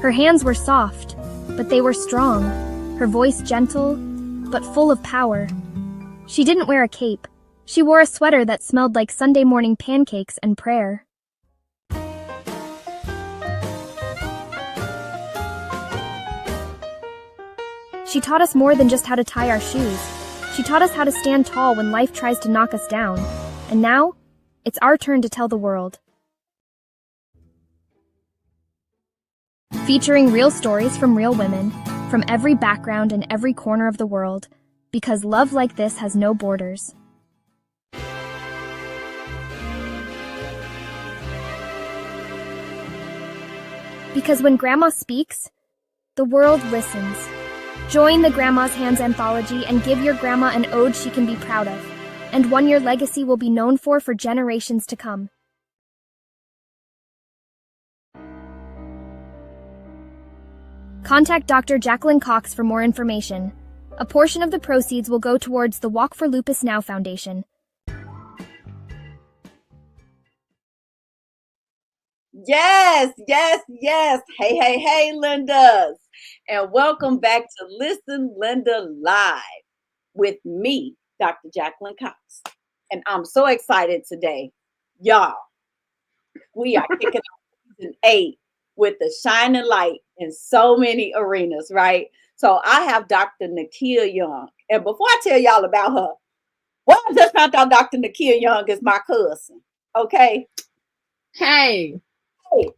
Her hands were soft, but they were strong. Her voice gentle, but full of power. She didn't wear a cape. She wore a sweater that smelled like Sunday morning pancakes and prayer. She taught us more than just how to tie our shoes. She taught us how to stand tall when life tries to knock us down. And now, it's our turn to tell the world. Featuring real stories from real women, from every background and every corner of the world, because love like this has no borders. Because when Grandma speaks, the world listens. Join the Grandma's Hands anthology and give your grandma an ode she can be proud of, and one your legacy will be known for generations to come. Contact Dr. Jacquiline Cox for more information. A portion of the proceeds will go towards the Walk for Lupus Now Foundation. Yes. Hey, Lindas. And welcome back to Listen Linda Live with me, Dr. Jacquiline Cox. And I'm so excited today. Y'all, we are kicking off season 8 with the shining light in so many arenas, right? So I have Dr. Nikeya Young. And before I tell y'all about her, well, I just found out Dr. Nikeya Young is my cousin, okay? Hey,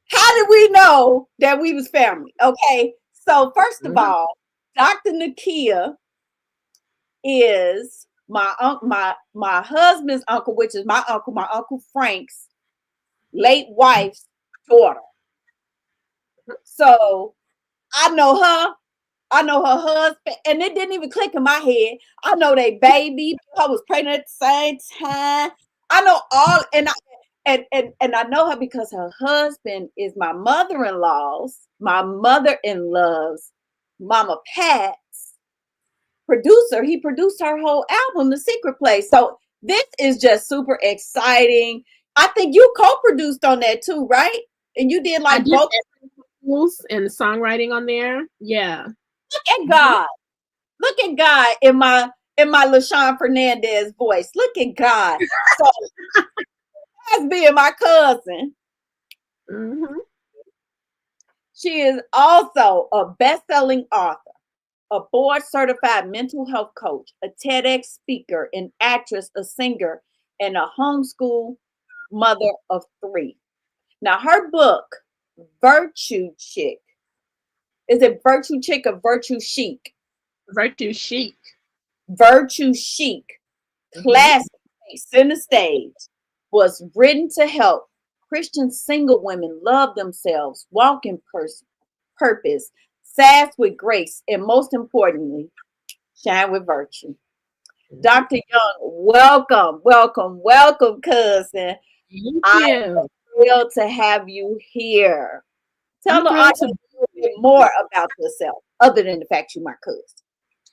how did we know that we was family? Okay, so first of all, Dr. Nikeya is my husband's uncle, which is my uncle Frank's late wife's daughter. So I know her husband, and it didn't even click in my head. I know they baby. I was pregnant at the same time. I know all, and I know her because her husband is my mother-in-law's Mama Pat's producer. He produced her whole album, The Secret Place. So this is just super exciting. I think you co-produced on that too, right? And you did like both and songwriting on there. Yeah. Look at God. Look at God in my LaShawn Fernandez voice. Look at God. So as being my cousin. Mm-hmm. She is also a best-selling author, a board-certified mental health coach, a TEDx speaker, an actress, a singer, and a homeschool mother of 3. Now, her book, Virtue Chic. Is it Virtue Chic or Virtue Chic? Virtue Chic. Virtue Chic. Classy center stage was written to help Christian single women love themselves, walk in purpose, sass with grace, and most importantly, shine with virtue. Dr. Young, welcome, cousin. I'm thrilled to have you here. Tell the audience a little bit more about yourself, other than the fact you're my cousin.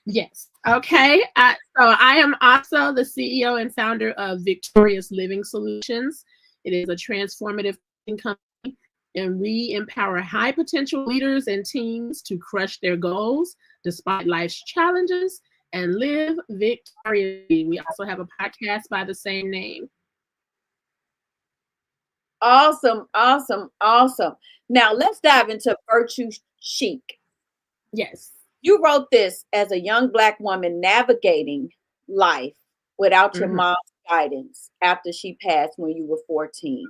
Yes. Okay. So I am also the CEO and founder of Victorious Living Solutions. It is a transformative company, and we empower high potential leaders and teams to crush their goals despite life's challenges and live victoriously. We also have a podcast by the same name. Awesome. Now let's dive into Virtue Chic. Yes. You wrote this as a young Black woman navigating life without your mom's guidance after she passed when you were 14.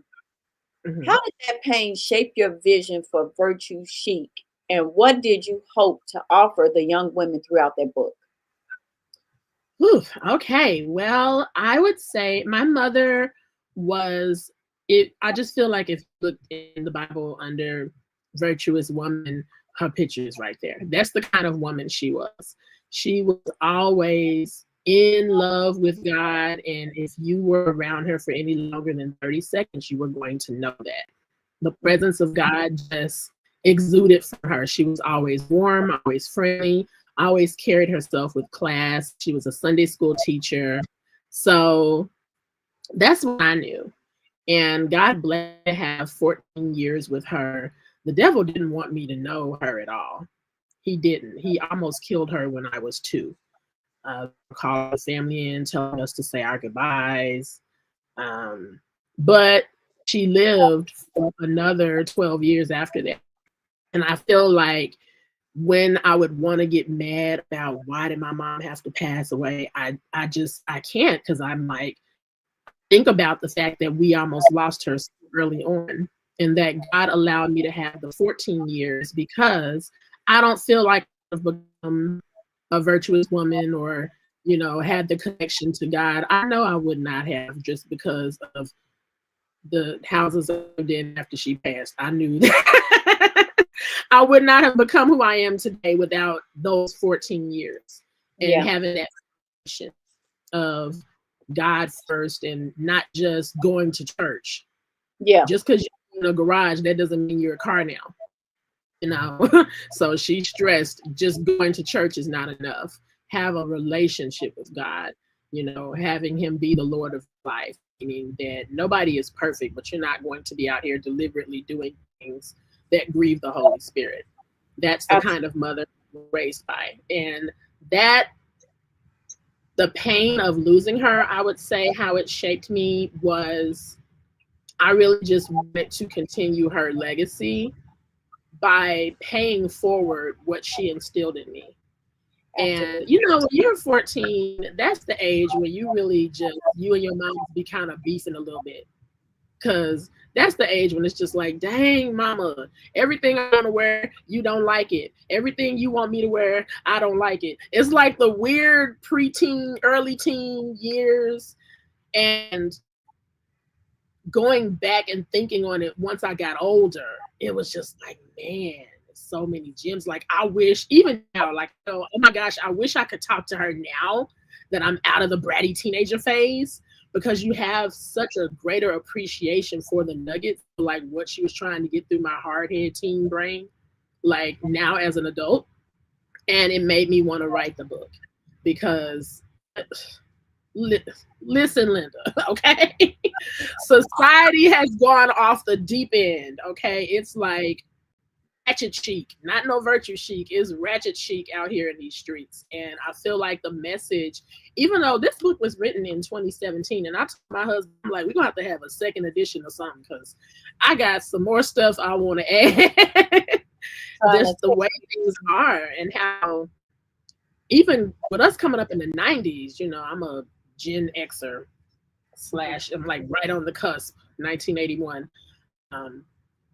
How did that pain shape your vision for Virtue Chic, and what did you hope to offer the young women throughout that book? Okay. Well, I would say my mother was it. I just feel like if you look in the Bible under virtuous woman, her picture is right there. That's the kind of woman she was. She was always in love with God, and if you were around her for any longer than 30 seconds, you were going to know that. The presence of God just exuded from her. She was always warm, always friendly, always carried herself with class. She was a Sunday school teacher. So that's what I knew. And God blessed to have 14 years with her. The devil didn't want me to know her at all. He didn't. He almost killed her when I was 2. Calling the family in, telling us to say our goodbyes. But she lived for another 12 years after that. And I feel like when I would want to get mad about why did my mom have to pass away, I can't, because I'm like, think about the fact that we almost lost her so early on, and that God allowed me to have the 14 years because I don't feel like I've become a virtuous woman or, you know, had the connection to God. I know I would not have, just because of the houses I lived in after she passed. I knew that I would not have become who I am today without those 14 years and having that foundation of God first, and not just going to church. Yeah. Just because you're in a garage, that doesn't mean you're a car now. You know, so she stressed just going to church is not enough. Have a relationship with God, you know, having him be the Lord of life, meaning that nobody is perfect, but you're not going to be out here deliberately doing things that grieve the Holy Spirit. That's the kind of mother we're raised by. And that, the pain of losing her, I would say how it shaped me was I really just wanted to continue her legacy by paying forward what she instilled in me. And, you know, when you're 14, that's the age where you really just, you and your mom be kind of beefing a little bit. Because that's the age when it's just like, dang, mama, everything I want to wear, you don't like it. Everything you want me to wear, I don't like it. It's like the weird preteen, early teen years. And going back and thinking on it once I got older, it was just like, man, so many gems. Like, I wish, even now, like, oh my gosh, I wish I could talk to her now that I'm out of the bratty teenager phase, because you have such a greater appreciation for the nuggets, like what she was trying to get through my hard-head teen brain, like now as an adult. And it made me want to write the book, because listen, Linda, okay? Society has gone off the deep end, okay? It's like ratchet chic, not no virtue chic, is ratchet chic out here in these streets. And I feel like the message, even though this book was written in 2017, and I told my husband, I'm like, we're gonna have to have a second edition or something, because I got some more stuff I want to add. Just the way things are, and how even with us coming up in the 90s, you know, I'm a Gen Xer / I'm like right on the cusp, 1981.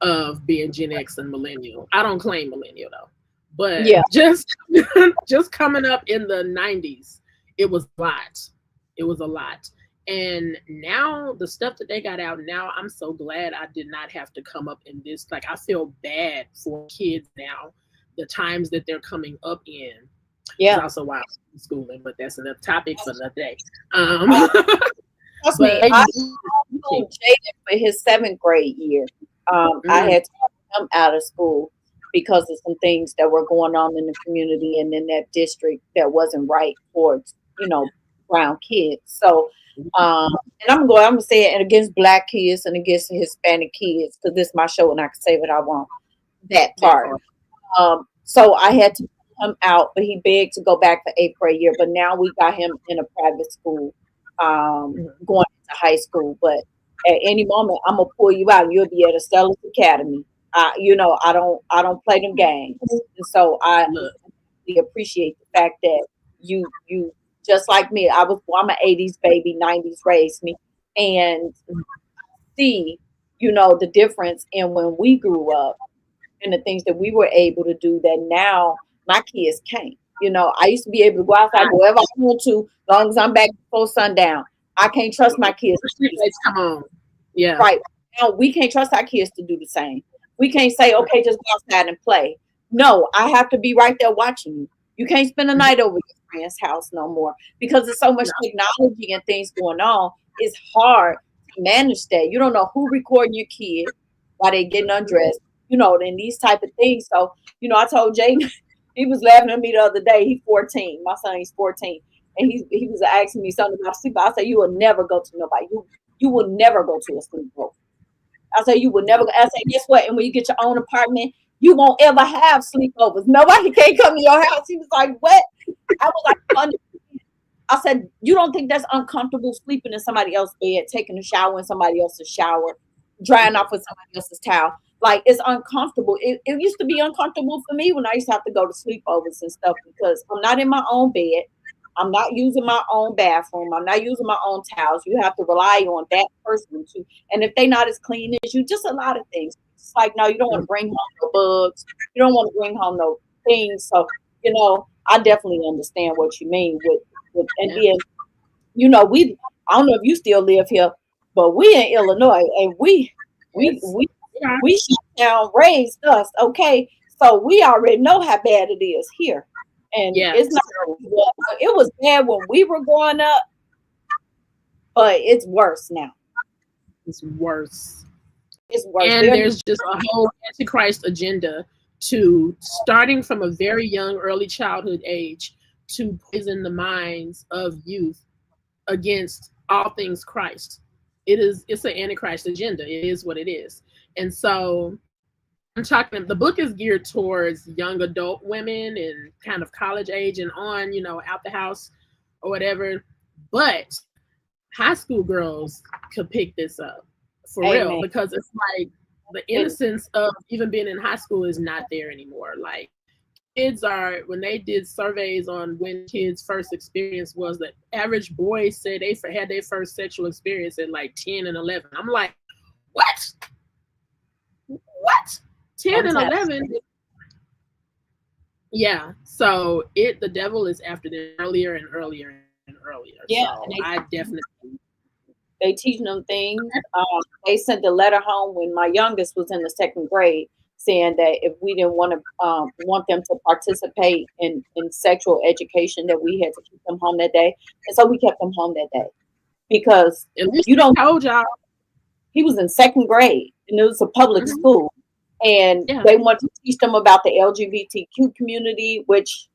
Of being Gen X and millennial. I don't claim millennial though, but just coming up in the 90s, it was a lot. It was a lot. And now the stuff that they got out now, I'm so glad I did not have to come up in this. Like, I feel bad for kids now, the times that they're coming up in. It's also why I'm schooling, but that's another topic for another day. Trust me, I told Jaden for his 7th grade year. I had to take him out of school because of some things that were going on in the community and in that district that wasn't right towards, you know, brown kids. So, and I'm gonna say it against Black kids and against Hispanic kids, because this is my show and I can say what I want. That part. So I had to put him out, but he begged to go back for 8th grade year. But now we got him in a private school, going to high school. But at any moment, I'm gonna pull you out. You'll be at a Stellus Academy. You know, I don't play them games. And so I really appreciate the fact that you just like me. I'm an 80s baby, 90s raised me, and see, you know, the difference in when we grew up and the things that we were able to do that now my kids can't. You know, I used to be able to go outside, go wherever I want to, as long as I'm back before sundown. I can't trust my kids. Come on. Yeah. Right now, we can't trust our kids to do the same. We can't say, okay, just go outside and play. No, I have to be right there watching you. You can't spend the night over your friend's house no more, because there's so much technology and things going on. It's hard to manage that. You don't know who recording your kid while they getting undressed, you know, and these type of things. So, you know, I told Jaden, he was laughing at me the other day. He's 14. My son, he's 14. And he was asking me something about sleep. I said, you will never go to nobody. You will never go to a sleepover. I say, you will never. I say, guess what? And when you get your own apartment, you won't ever have sleepovers. Nobody can come to your house. He was like, what? I was like, I said, you don't think that's uncomfortable sleeping in somebody else's bed, taking a shower in somebody else's shower, drying off with somebody else's towel? Like, it's uncomfortable. It used to be uncomfortable for me when I used to have to go to sleepovers and stuff because I'm not in my own bed. I'm not using my own bathroom. I'm not using my own towels. You have to rely on that person too. And if they're not as clean as you, just a lot of things. It's like, no, you don't want to bring home no bugs. You don't want to bring home no things. So, I definitely understand what you mean with and then, I don't know if you still live here, but we in Illinois and we shut down, raised us, okay? So we already know how bad it is here. And it's not, it was bad when we were growing up, but it's worse now. It's worse. It's worse. And there's just a whole Antichrist agenda to starting from a very young, early childhood age to poison the minds of youth against all things Christ. It's an Antichrist agenda. It is what it is. And so the book is geared towards young adult women and kind of college age and on, out the house or whatever. But high school girls could pick this up for real, because it's like the innocence of even being in high school is not there anymore. Like kids when they did surveys on when kids' first experience was, the average boy said they had their first sexual experience at like 10 and 11. I'm like, what? 10 and 11? Yeah. So the devil is after them earlier and earlier and earlier. Yeah. So they teaching them things. They sent a letter home when my youngest was in the second grade saying that if we didn't want them to participate in sexual education, that we had to keep them home that day. And so we kept them home that day because told y'all. He was in second grade and it was a public school. And they want to teach them about the LGBTQ community, which,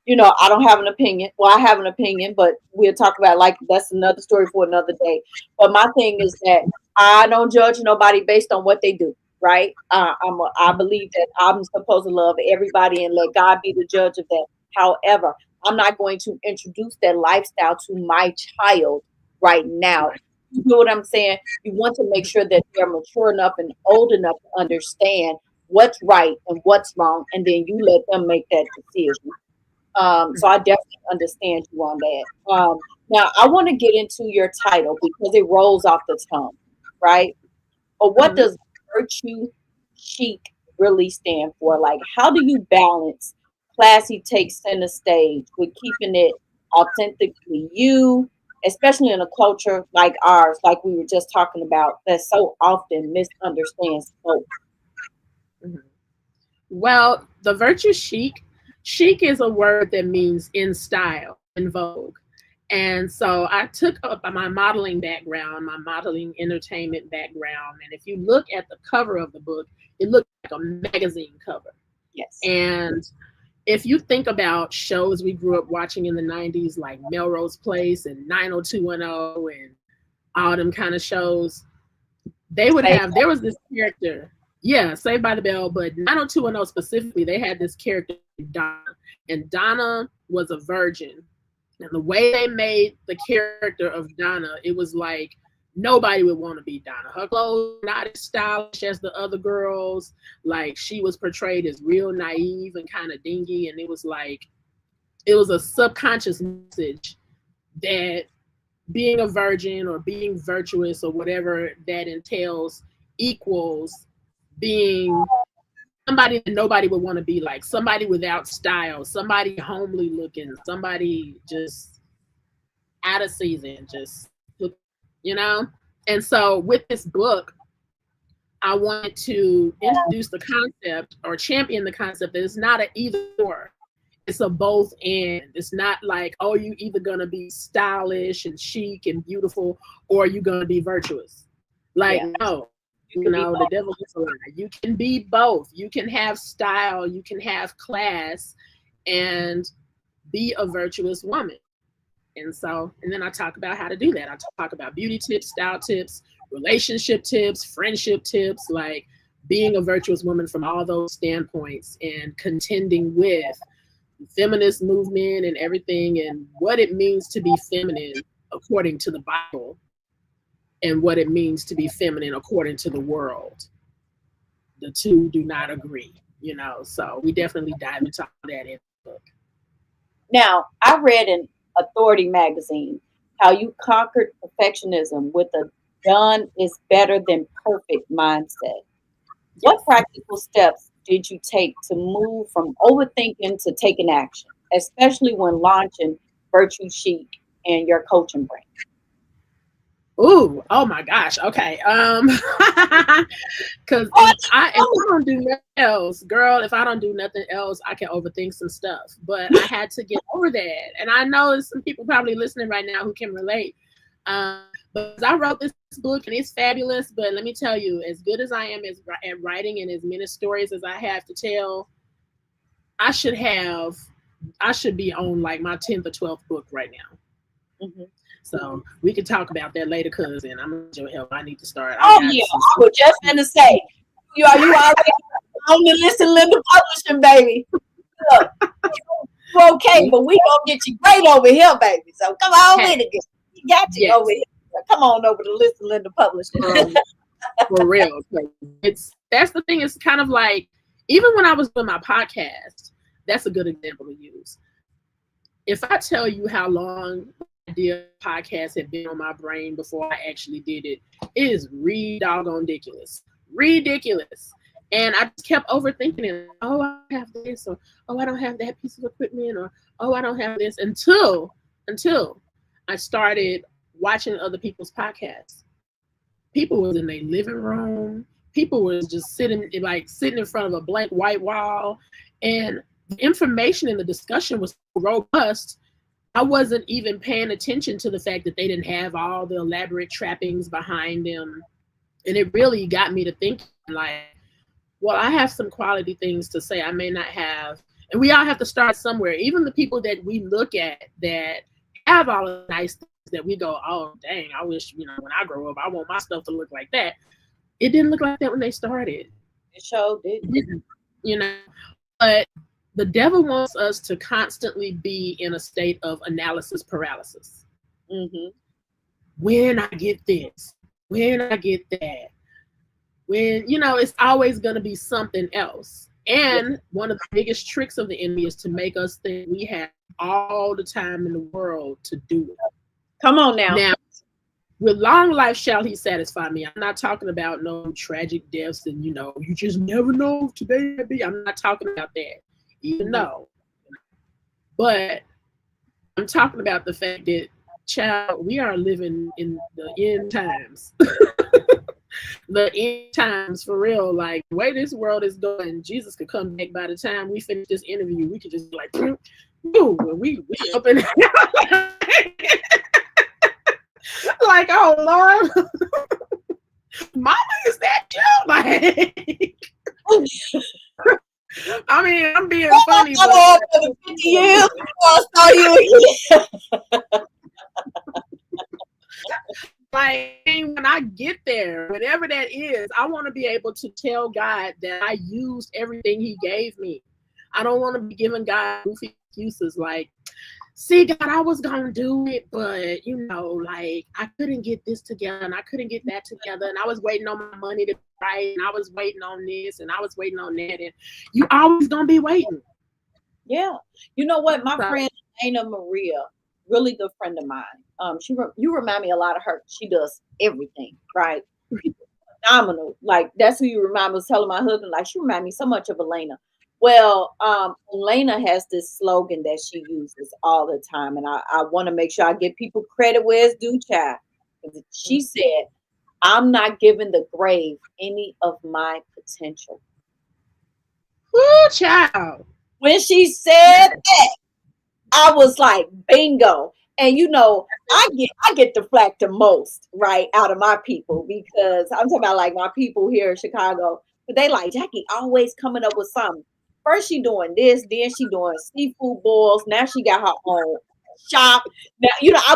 I don't have an opinion. Well, I have an opinion, but we'll talk about that's another story for another day. But my thing is that I don't judge nobody based on what they do, right? I believe that I'm supposed to love everybody and let God be the judge of that. However, I'm not going to introduce that lifestyle to my child right now. You know what I'm saying? You want to make sure that they're mature enough and old enough to understand what's right and what's wrong, and then you let them make that decision. So I definitely understand you on that. Now, I want to get into your title because it rolls off the tongue, right? But what does virtue chic really stand for? Like, how do you balance classy takes center stage with keeping it authentically you, especially in a culture like ours, like we were just talking about, that so often misunderstands folk? Well, the virtue chic is a word that means in style, in vogue. And so I took up my modeling background, my modeling entertainment background. And if you look at the cover of the book, it looks like a magazine cover. Yes. And if you think about shows we grew up watching in the 90s, like Melrose Place and 90210 and all them kind of shows, there was this character. Yeah, Saved by the Bell, but 90210 specifically, they had this character, Donna. And Donna was a virgin. And the way they made the character of Donna, it was like nobody would want to be Donna. Her clothes were not as stylish as the other girls. Like, she was portrayed as real naive and kind of dingy. And it was a subconscious message that being a virgin or being virtuous or whatever that entails equals being somebody that nobody would want to be like, somebody without style, somebody homely looking, somebody just out of season, just, And so with this book, I wanted to introduce the concept or champion the concept that it's not an either or. It's a both and. It's not like, oh, you either gonna be stylish and chic and beautiful or you gonna be virtuous. No. The devil is a liar. You can be both. You can have style, you can have class, and be a virtuous woman. And then I talk about how to do that. I talk about beauty tips, style tips, relationship tips, friendship tips, like being a virtuous woman from all those standpoints and contending with the feminist movement and everything and what it means to be feminine according to the Bible and what it means to be feminine according to the world. The two do not agree, so we definitely dive into all that in the book. Now, I read in Authority magazine how you conquered perfectionism with a done is better than perfect mindset. What practical steps did you take to move from overthinking to taking action, especially when launching Virtue Chic and your coaching brand? Ooh, oh my gosh. Okay. Because if I don't do nothing else, girl, if I don't do nothing else, I can overthink some stuff. But I had to get over that. And I know there's some people probably listening right now who can relate. But I wrote this book and it's fabulous. But let me tell you, as good as I am at writing and as many stories as I have to tell, I should be on like my 10th or 12th book right now. Mm-hmm. So we can talk about that later, cousin. I'm gonna need your help. I need to start. I was just gonna say, you already on the Listen Linda Publishing, baby. Look, you okay, but we gonna get you great over here, baby. So come on with it. We got you over here. So come on over to Listen Linda Publishing. For real. That's the thing. It's kind of like, even when I was doing my podcast, that's a good example to use. If I tell you how long idea podcast had been on my brain before I actually did it, it is ridiculous. And I just kept overthinking it. Oh, I don't have this, or oh, I don't have that piece of equipment, or oh, I don't have this, until I started watching other people's podcasts. People was in their living room. People was just sitting in front of a blank white wall, and the information in the discussion was robust. I wasn't even paying attention to the fact that they didn't have all the elaborate trappings behind them. And it really got me to thinking, like, well, I have some quality things to say I may not have. And we all have to start somewhere. Even the people that we look at that have all the nice things that we go, oh, dang, I wish, when I grow up, I want my stuff to look like that. It didn't look like that when they started. It sure didn't. But the devil wants us to constantly be in a state of analysis paralysis. Mm-hmm. When I get this, when I get that, when, it's always going to be something else. And one of the biggest tricks of the enemy is to make us think we have all the time in the world to do it. Come on now. Now, with long life shall he satisfy me. I'm not talking about no tragic deaths and, you just never know if today may be. I'm not talking about that. Even though, but I'm talking about the fact that, child, we are living in the end times. The end times, for real. Like, the way this world is going, Jesus could come back. By the time we finish this interview, we could just be like, boom, and we up in like, oh Lord, Mama, is that you? Like, I mean, I'm being funny. But 50 years before I saw you again. Like, when I get there, whatever that is, I want to be able to tell God that I used everything he gave me. I don't want to be giving God goofy excuses like, see, God, I was going to do it, but, like, I couldn't get this together and I couldn't get that together. And I was waiting on my money to be right. And I was waiting on this and I was waiting on that. And you always going to be waiting. Yeah. You know what? My friend, Ana Maria, really good friend of mine. You remind me a lot of her. She does everything, right? Phenomenal. Like, that's who you remind me. I was telling my husband, like, she reminds me so much of Elena. Well, Elena has this slogan that she uses all the time, and I want to make sure I give people credit where it's due, child. She said, I'm not giving the grave any of my potential. Woo, child. When she said that, I was like, bingo. And I get the flack the most, right, out of my people, because I'm talking about like my people here in Chicago, but they like, Jackie always coming up with something. First she doing this, then she doing seafood boils. Now she got her own shop. Now, I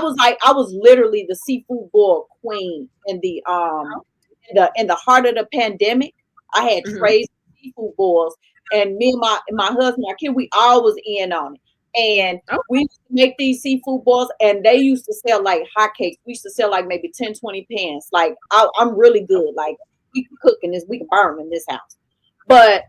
was literally the seafood boil queen in the heart of the pandemic. I had trays of seafood boils, and me and my husband, my kid, we all was in on it. And we used to make these seafood boils, and they used to sell like hotcakes. We used to sell like maybe 10, 20 pans. Like I'm really good. Like we can cook in this, we can burn in this house. But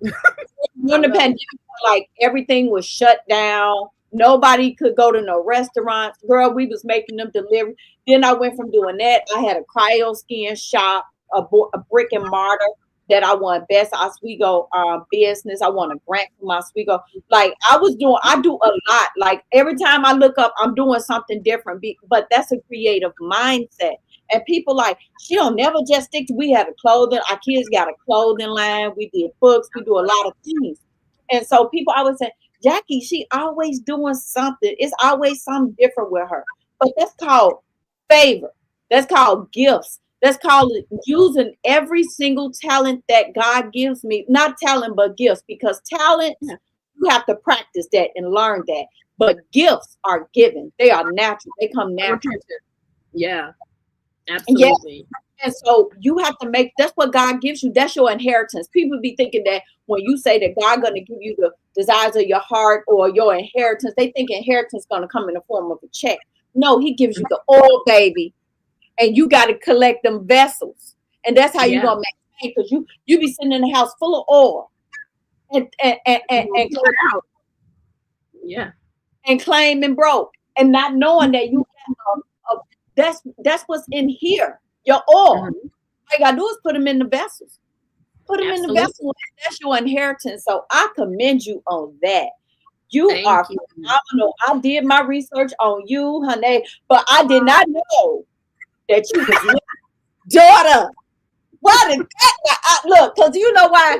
during the pandemic, like everything was shut down. Nobody could go to no restaurants. Girl, we was making them deliver. Then I went from doing that. I had a cryo skin shop, a brick and mortar that I won Best Oswego business. I won a grant for my Oswego. Like I do a lot. Like every time I look up, I'm doing something different. But that's a creative mindset. And people like, she don't never just stick to, we had a clothing, our kids got a clothing line, we did books, we do a lot of things. And so people always say, Jackie, she always doing something. It's always something different with her. But that's called favor. That's called gifts. That's called using every single talent that God gives me. Not talent, but gifts. Because talent, you have to practice that and learn that. But gifts are given. They are natural. They come natural. Yeah, absolutely. Yeah. And so you have to that's what God gives you. That's your inheritance. People be thinking that when you say that God going to give you the desires of your heart or your inheritance, they think inheritance going to come in the form of a check. No, he gives you the oil, baby. And you got to collect them vessels. And that's how you're going to make money, because you be sitting in the house full of oil and out. Yeah. And claiming broke and not knowing that you that's what's in here. Your oil. All you gotta do is put them in the vessels. Put them in the vessels. That's your inheritance. So I commend you on that. You are phenomenal. I did my research on you, honey, but I did not know that you was daughter. Why did that? Look, because you know why?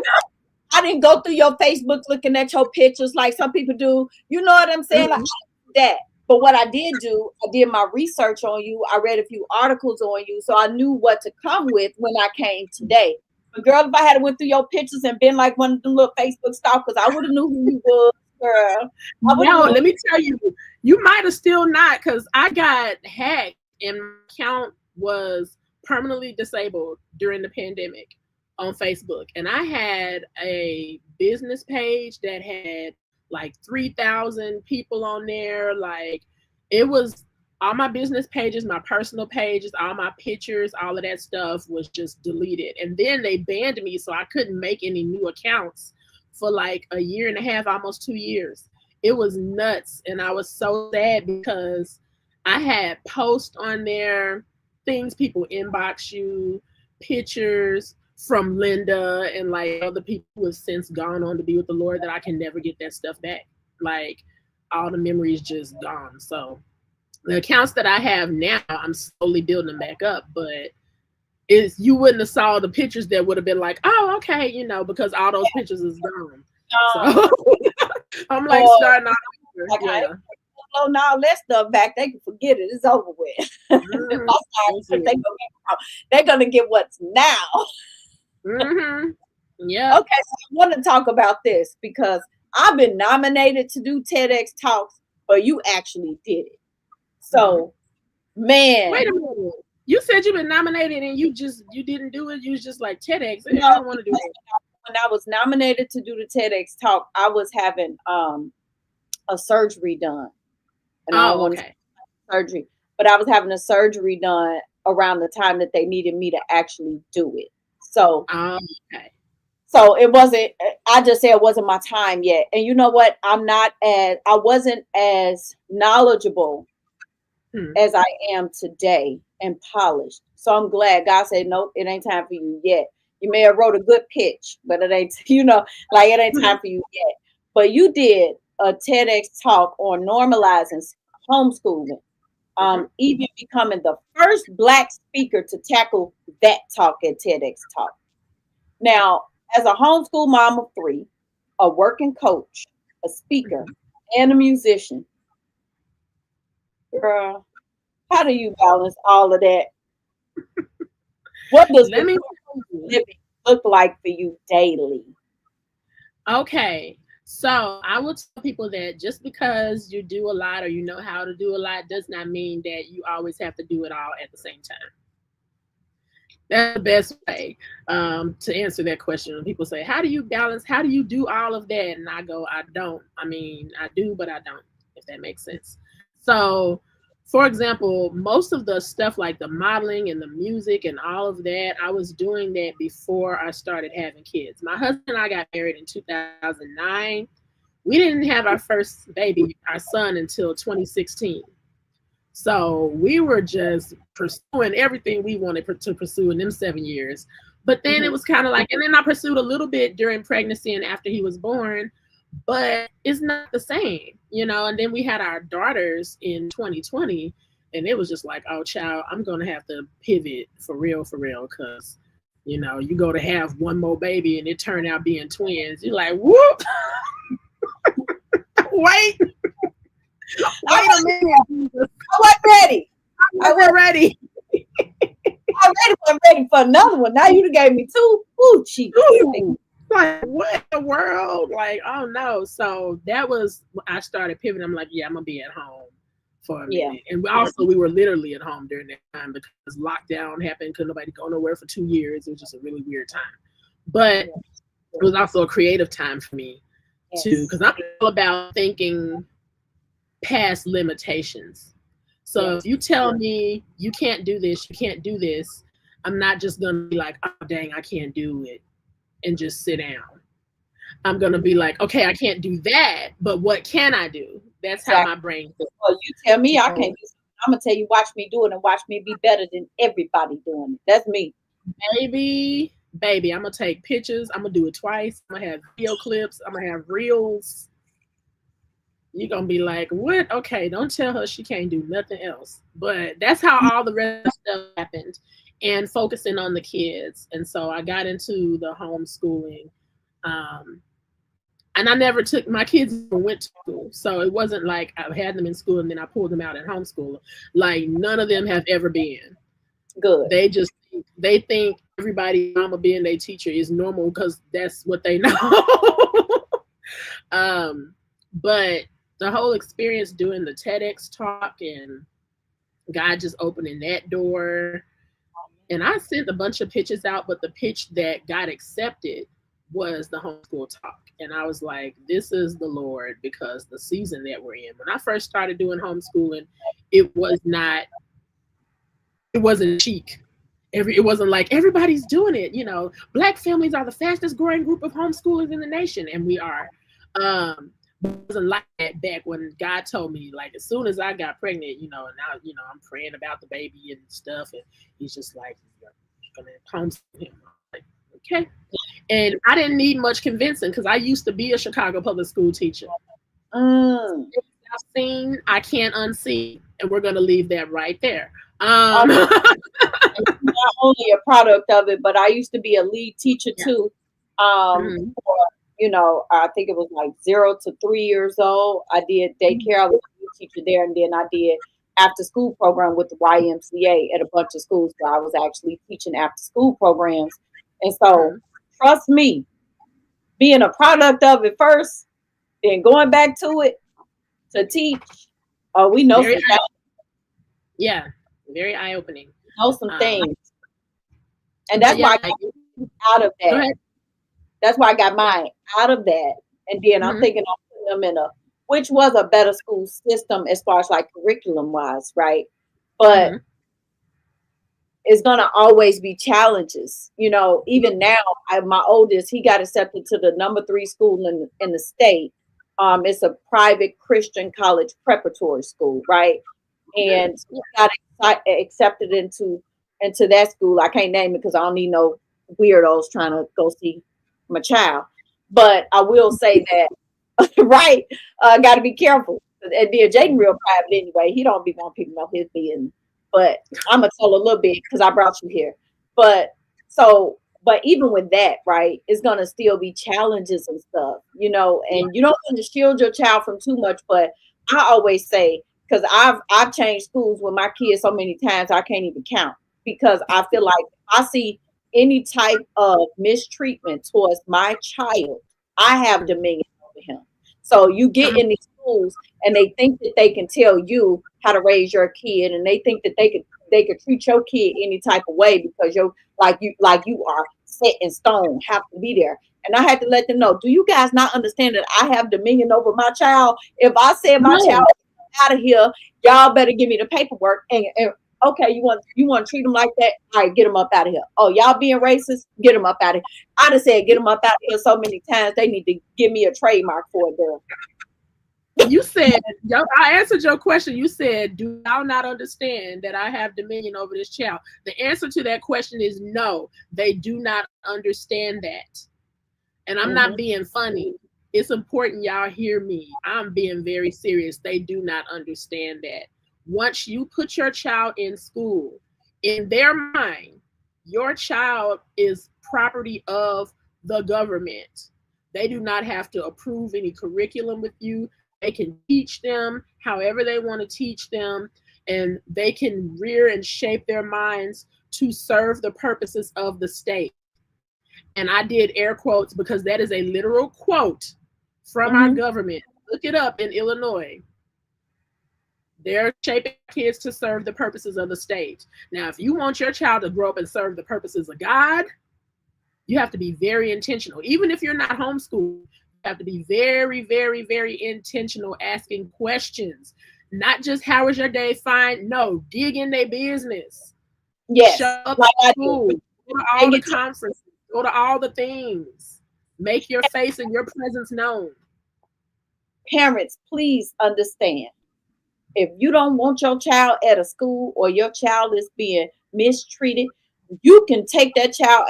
I didn't go through your Facebook looking at your pictures like some people do. You know what I'm saying? Like, I did that. But what I did do, I did my research on you. I read a few articles on you, so I knew what to come with when I came today. But girl, if I had went through your pictures and been like one of them little Facebook stalkers, I would have knew who you was, girl. No, let me tell you, you might have still not, because I got hacked and my account was permanently disabled during the pandemic on Facebook. And I had a business page that had like 3,000 people on there. Like it was all my business pages, my personal pages, all my pictures, all of that stuff was just deleted. And then they banned me, so I couldn't make any new accounts for like a year and a half, almost 2 years. It was nuts. And I was so sad because I had posts on there, things people inbox you, pictures from Linda and like other people who have since gone on to be with the Lord, that I can never get that stuff back. Like all the memories just gone. So the accounts that I have now, I'm slowly building them back up, but you wouldn't have saw the pictures that would have been like, oh, okay, because all those pictures is gone. So I'm like starting off. Yeah. Oh, now that stuff back, they can forget it. It's over with. They're gonna get what's now. Yeah. Okay, so I want to talk about this because I've been nominated to do TEDx talks, but you actually did it. So, man. Wait a minute. You said you've been nominated and you didn't do it. You was just like TEDx. I don't want to do it. When I was nominated to do the TEDx talk, I was having a surgery done. And I wanted surgery, but I was having a surgery done around the time that they needed me to actually do it. So, so it wasn't. I just said it wasn't my time yet. And you know what? I wasn't as knowledgeable as I am today and polished. So I'm glad God said, nope, it ain't time for you yet. You may have wrote a good pitch, but it ain't. It ain't time for you yet. But you did a TEDx talk on normalizing homeschooling, even becoming the first Black speaker to tackle that talk at TEDx Talk. Now, as a homeschool mom of 3, a working coach, a speaker, and a musician, girl, how do you balance all of that? What does living look like for you daily? Okay. So I will tell people that just because you do a lot or you know how to do a lot does not mean that you always have to do it all at the same time. That's the best way to answer that question. When people say, how do you balance? How do you do all of that? And I go, I don't. I mean, I do, but I don't, if that makes sense. So, for example, most of the stuff like the modeling and the music and all of that, I was doing that before I started having kids. My husband and I got married in 2009. We didn't have our first baby, our son, until 2016. So we were just pursuing everything we wanted to pursue in them 7 years. But then it was kind of like, and then I pursued a little bit during pregnancy and after he was born, but it's not the same, you know. And then we had our daughters in 2020, and it was just like, oh, child, I'm going to have to pivot for real, because, you know, you go to have one more baby and it turned out being twins. You're like, whoop, wait. Wait a minute. I wasn't ready. I wasn't ready. I wasn't ready for another one. Now you done gave me two. Ooh, cheap. Like, what in the world? Like, oh no. So that was, I started pivoting. I'm like, yeah, I'm going to be at home for a minute. And we were literally at home during that time because lockdown happened. Couldn't nobody go nowhere for 2 years. It was just a really weird time. But it was also a creative time for me too, because I'm all about thinking past limitations. So if you tell me you can't do this, you can't do this, I'm not just going to be like, oh, dang, I can't do it and just sit down. I'm going to be like, okay, I can't do that, but what can I do? That's how my brain thinks. Well, you tell me I can't do something. I'm going to tell you, watch me do it and watch me be better than everybody doing it. That's me. Baby, I'm going to take pictures. I'm going to do it twice. I'm going to have video clips. I'm going to have reels. You're going to be like, what? Okay, don't tell her she can't do nothing else. But that's how all the rest of stuff happened, and focusing on the kids. And so I got into the homeschooling. And I never took, my kids went to school. So it wasn't like I had them in school and then I pulled them out at homeschool. Like, none of them have ever been. Good. They think everybody mama being their teacher is normal because that's what they know. But the whole experience doing the TEDx talk and God just opening that door. And I sent a bunch of pitches out, but the pitch that got accepted was the homeschool talk. And I was like, this is the Lord, because the season that we're in. When I first started doing homeschooling, it wasn't chic. It wasn't like everybody's doing it. You know, Black families are the fastest growing group of homeschoolers in the nation. And we are. It wasn't like that back when God told me, like, as soon as I got pregnant, you know, and now, you know, I'm praying about the baby and stuff. And he's just like, you're going to homeschool him. I'm like, okay. And I didn't need much convincing because I used to be a Chicago public school teacher. I've seen, I can't unsee. And we're going to leave that right there. Not only a product of it, but I used to be a lead teacher too. For, you know, I think it was like 0 to 3 years old. I did daycare. I was a lead teacher there, and then I did after school program with the YMCA at a bunch of schools. So I was actually teaching after school programs. And so, trust me, being a product of it first, then going back to it to teach, we know some things. Yeah, very eye-opening. Know some things. And that's why I got out of that. That's why I got mine out of that. And then I'm thinking of putting them in which was a better school system as far as like curriculum wise, right? But it's going to always be challenges. You know, even now, my oldest, he got accepted to the number 3 school in the state. It's a private Christian college preparatory school, right? And he got accepted into that school. I can't name it because I don't need no weirdos trying to go see my child. But I will say that, right, got to be careful. And then Jaden real private anyway. He don't be wanting people to know his business. But I'm going to tell a little bit because I brought you here. But even with that, right, it's going to still be challenges and stuff, you know, and you don't want to shield your child from too much. But I always say, because I've changed schools with my kids so many times, I can't even count, because I feel like if I see any type of mistreatment towards my child, I have dominion over over him. So you get in these schools and they think that they can tell you how to raise your kid, and they think that they could treat your kid any type of way because you're like you are set in stone, have to be there. And I had to let them know, do you guys not understand that I have dominion over my child? If I said my child out of here, y'all better give me the paperwork. And okay, you want to treat them like that? All right, get them up out of here. Oh, y'all being racist? Get them up out of here. I just said get them up out of here so many times. They need to give me a trademark for it, girl. You said, I answered your question. You said, do y'all not understand that I have dominion over this child? The answer to that question is no, they do not understand that. And I'm not being funny. It's important y'all hear me. I'm being very serious. They do not understand that. Once you put your child in school, in their mind, your child is property of the government. They do not have to approve any curriculum with you. They can teach them however they want to teach them, and they can rear and shape their minds to serve the purposes of the state. And I did air quotes because that is a literal quote from our government. Look it up in Illinois. They're shaping kids to serve the purposes of the state. Now, if you want your child to grow up and serve the purposes of God, you have to be very intentional. Even if you're not homeschooled, you have to be very, very, very intentional asking questions. Not just how was your day? Fine. No, dig in their business. Yes. Show up at school. Go to all the conferences. Go to all the things. Make your face and your presence known. Parents, please understand. If you don't want your child at a school or your child is being mistreated, you can take that child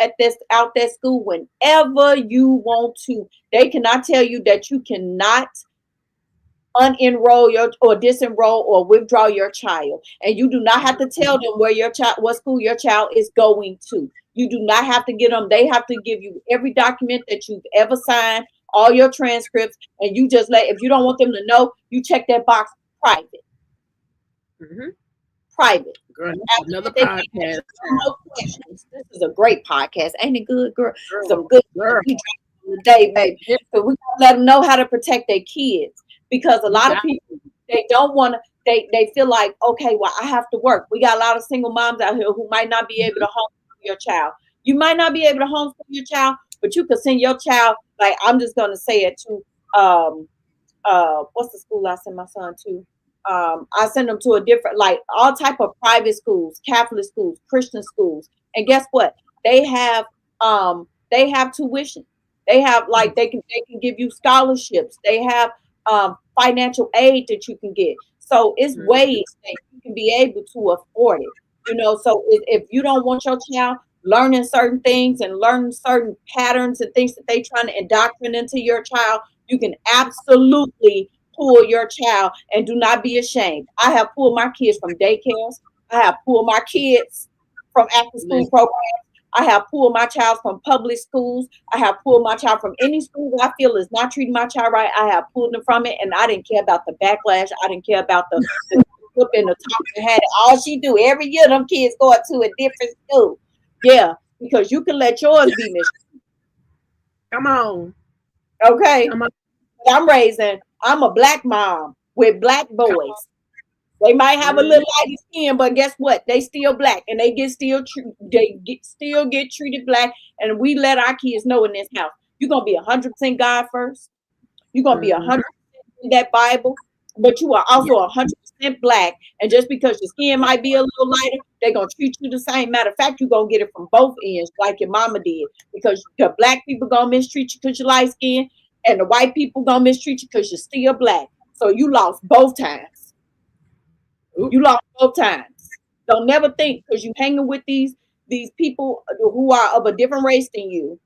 out that school whenever you want to. They cannot tell you that you cannot unenroll or disenroll or withdraw your child. And you do not have to tell them what school your child is going to. You do not have to get them. They have to give you every document that you've ever signed, all your transcripts, and you just if you don't want them to know, you check that box private. Private. Girl, another podcast. No questions. This is a great podcast. Ain't it good, girl? Some good girl today, baby. So we gotta let them know how to protect their kids, because a lot of people, they don't want to. They feel like, okay, well, I have to work. We got a lot of single moms out here who might not be able to homeschool your child. You might not be able to homeschool your child, but you could send your child. Like, I'm just gonna say it to what's the school I send my son to? I send them to a different, like all type of private schools, Catholic schools, Christian schools. And guess what? They have tuition. They have they can give you scholarships. They have financial aid that you can get. So it's ways that you can be able to afford it. So if you don't want your child learning certain things and learning certain patterns and things that they trying to indoctrinate into your child, you can absolutely pull your child, and do not be ashamed. I have pulled my kids from daycares. I have pulled my kids from after school programs. I have pulled my child from public schools. I have pulled my child from any school that I feel is not treating my child right. I have pulled them from it, and I didn't care about the backlash. I didn't care about the flip and the talk they had. All she do every year, them kids go to a different school. Yeah, because you can let yours be mistreated. Come on. Okay. I'm a black mom with black boys. They might have a little lighter skin, but guess what? They still black, and they still get treated black. And we let our kids know in this house, you're gonna be 100% God first. You're gonna be 100% in that Bible, but you are also 100% black. And just because your skin might be a little lighter, they're gonna treat you the same. Matter of fact, you're gonna get it from both ends, like your mama did, because the black people gonna mistreat you because you're light skin. And the white people gonna mistreat you because you're still black. So you lost both times. You lost both times. Don't never think because you hanging with these people who are of a different race than you,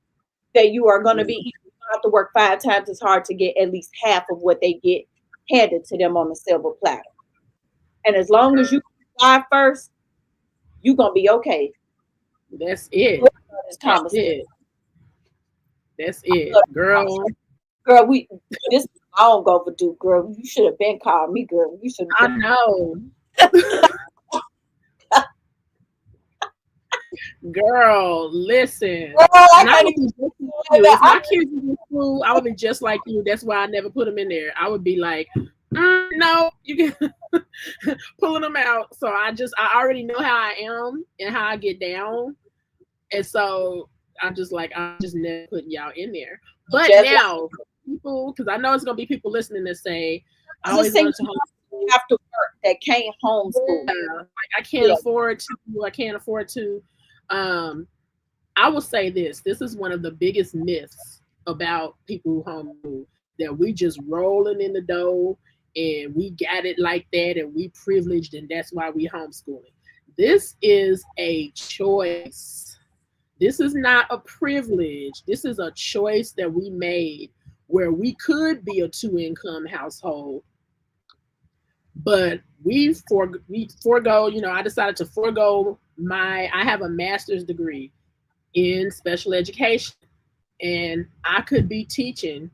that you are gonna be. You have to work 5 times as hard to get at least half of what they get handed to them on a silver platter. And as long as you fly first, you're gonna be okay. That's it. That's it. That's it, girl. Girl, this I don't go for do, girl. You should have been called me, girl. You should. I know. Girl, listen. Girl, I And I can't would be even just like do you. it. If my kids were in school, I would be just like you. That's why I never put them in there. I would be like, no, you can pulling them out. So I already know how I am and how I get down. And so I'm just never putting y'all in there. But Just like now, people, because I know it's gonna be people listening that say, I as a always single wanted to homeschool. have to work that can't homeschool. Yeah, like I can't Yeah. afford to. I can't afford to. Um, I will say this. This is one of the biggest myths about people who homeschool, that we just rolling in the dough and we got it like that and we privileged and that's why we homeschooling. This is a choice. This is not a privilege. This is a choice that we made where we could be a two-income household, but we forego, I decided to forego I have a master's degree in special education, and I could be teaching,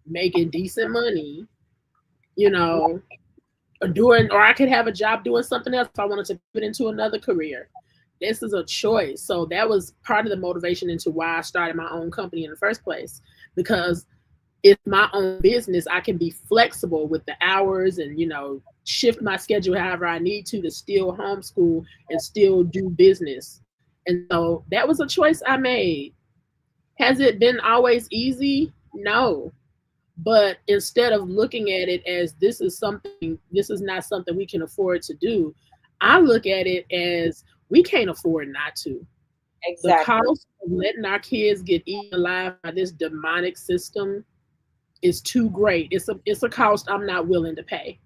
making decent money, you know, or I could have a job doing something else if I wanted to put into another career. This is a choice. So that was part of the motivation into why I started my own company in the first place, because it's my own business. I can be flexible with the hours and, shift my schedule however I need to still homeschool and still do business. And so that was a choice I made. Has it been always easy? No. But instead of looking at it as this is not something we can afford to do, I look at it as we can't afford not to. Exactly. The cost of letting our kids get eaten alive by this demonic system is too great. It's a cost I'm not willing to pay.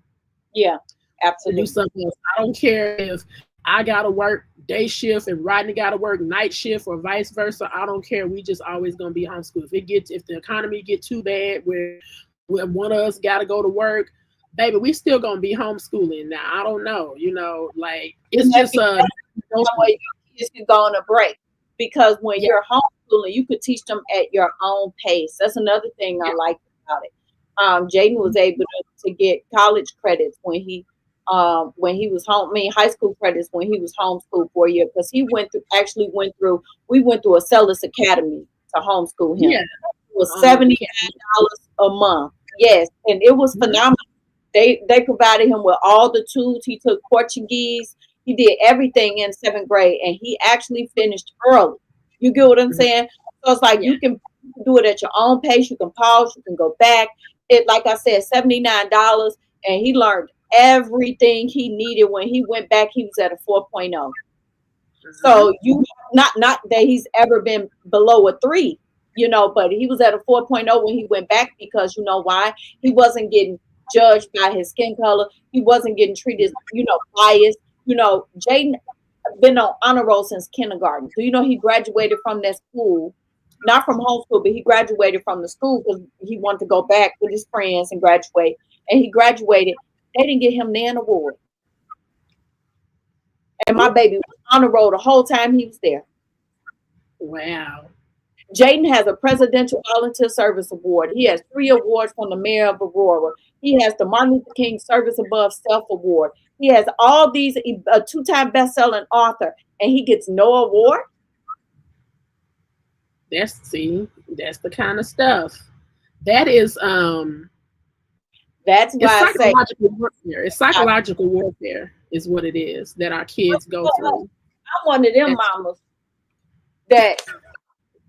Yeah, absolutely. To do something else. I don't care if I gotta work day shift and Rodney gotta work night shift or vice versa. I don't care. We just always gonna be homeschooled. If the economy get too bad where one of us gotta go to work, baby, we still gonna be homeschooling. Now I don't know, like it's just way kids can go on a break, because when you're homeschooling, you could teach them at your own pace. That's another thing I like about it. Jaden was able to get college credits when he was home. I mean, high school credits when he was homeschooled for a year, because we went through a Sellers Academy to homeschool him. Yeah. It was $79 a month. Yes, and it was phenomenal. They provided him with all the tools. He took Portuguese. He did everything in 7th grade, and he actually finished early. You get what I'm saying? So it's like you can do it at your own pace. You can pause. You can go back. It, like I said, $79, and he learned everything he needed. When he went back, he was at a 4.0. So you not that he's ever been below a 3, but he was at a 4.0 when he went back, because you know why? He wasn't getting judged by his skin color. He wasn't getting treated, biased. Jaden been on honor roll since kindergarten. Do you know he graduated from that school? Not from homeschool, but he graduated from the school because he wanted to go back with his friends and graduate. And he graduated. They didn't get him an award. And my baby was on the road the whole time he was there. Wow. Jaden has a Presidential Volunteer Service Award. He has 3 awards from the Mayor of Aurora. He has the Martin Luther King Service Above Self Award. He has all these, a 2-time best-selling author, and he gets no award. That's the kind of stuff. That is that's why I say warfare. It's psychological warfare is what it is that our kids go through. I'm one of them mamas that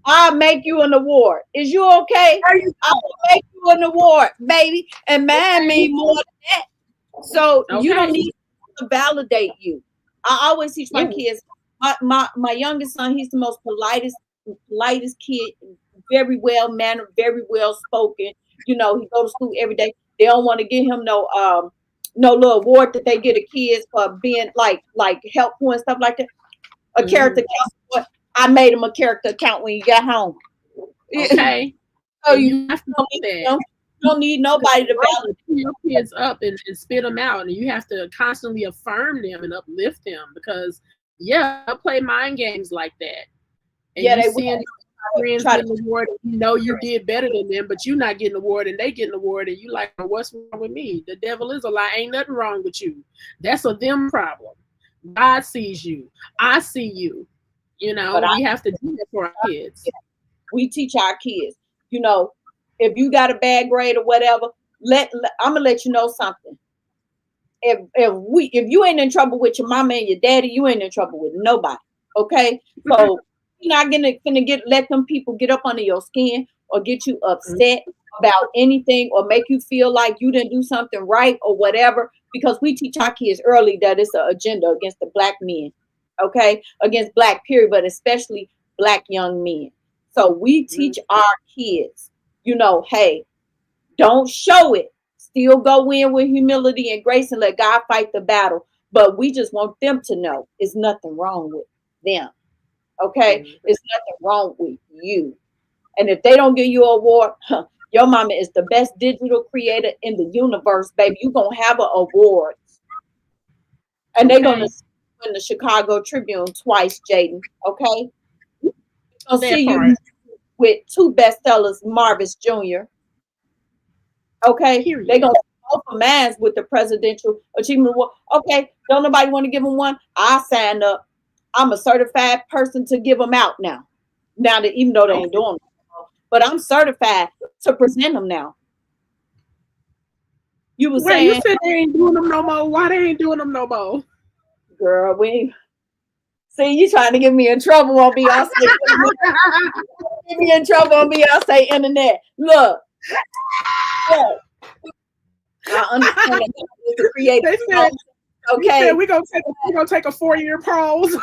I'll make you an award. Is you okay? I'll make you an award, baby. And mine mean more than that. So you don't need to validate you. I always teach my kids. My youngest son, he's the most politest kid, very well mannered, very well spoken. He go to school every day. They don't want to give him no little award that they get a kids for being like helpful and stuff like that. A character account. I made him a character account when you got home. Okay. So you have to know that. You don't need nobody to validate your kids up and spit them out, and you have to constantly affirm them and uplift them, because they'll play mind games like that. And you seeing friends getting an award, and you did better than them, but you're not getting an award and they get an award, and you like, well, what's wrong with me? The devil is a lie. Ain't nothing wrong with you. That's a them problem. God sees you. I see you. You know, But we have to do that for our kids. we teach our kids, you know, if you got a bad grade or whatever, I'm gonna let you know something. If you ain't in trouble with your mama and your daddy, you ain't in trouble with nobody. Okay, so you're not gonna let them people get up under your skin or get you upset about anything or make you feel like you didn't do something right or whatever, because we teach our kids early that it's an agenda against the black men, okay, against black period, but especially black young men. So we teach our kids, you know, hey, don't show it. Still go in with humility and grace and let God fight the battle. But we just want them to know it's nothing wrong with them. Okay? It's nothing wrong with you. And if they don't give you an award, your mama is the best digital creator in the universe, baby. You're going to have an award. And they're going to win the Chicago Tribune twice, Jaden. Okay? I'll see you with 2 bestsellers, Marvis Jr. Okay? They're going to open minds with the Presidential Achievement Award. Okay, don't nobody want to give them one? I signed up. I'm a certified person to give them out now. Now that even though they ain't doing them, but I'm certified to present them now. You were saying you said they ain't doing them no more. Why they ain't doing them no more? Girl, see, you trying to get me in trouble on Beyonce. Get me in trouble on Beyonce internet. Look. I understand that to create. They said, okay, we're gonna take a 4-year pause.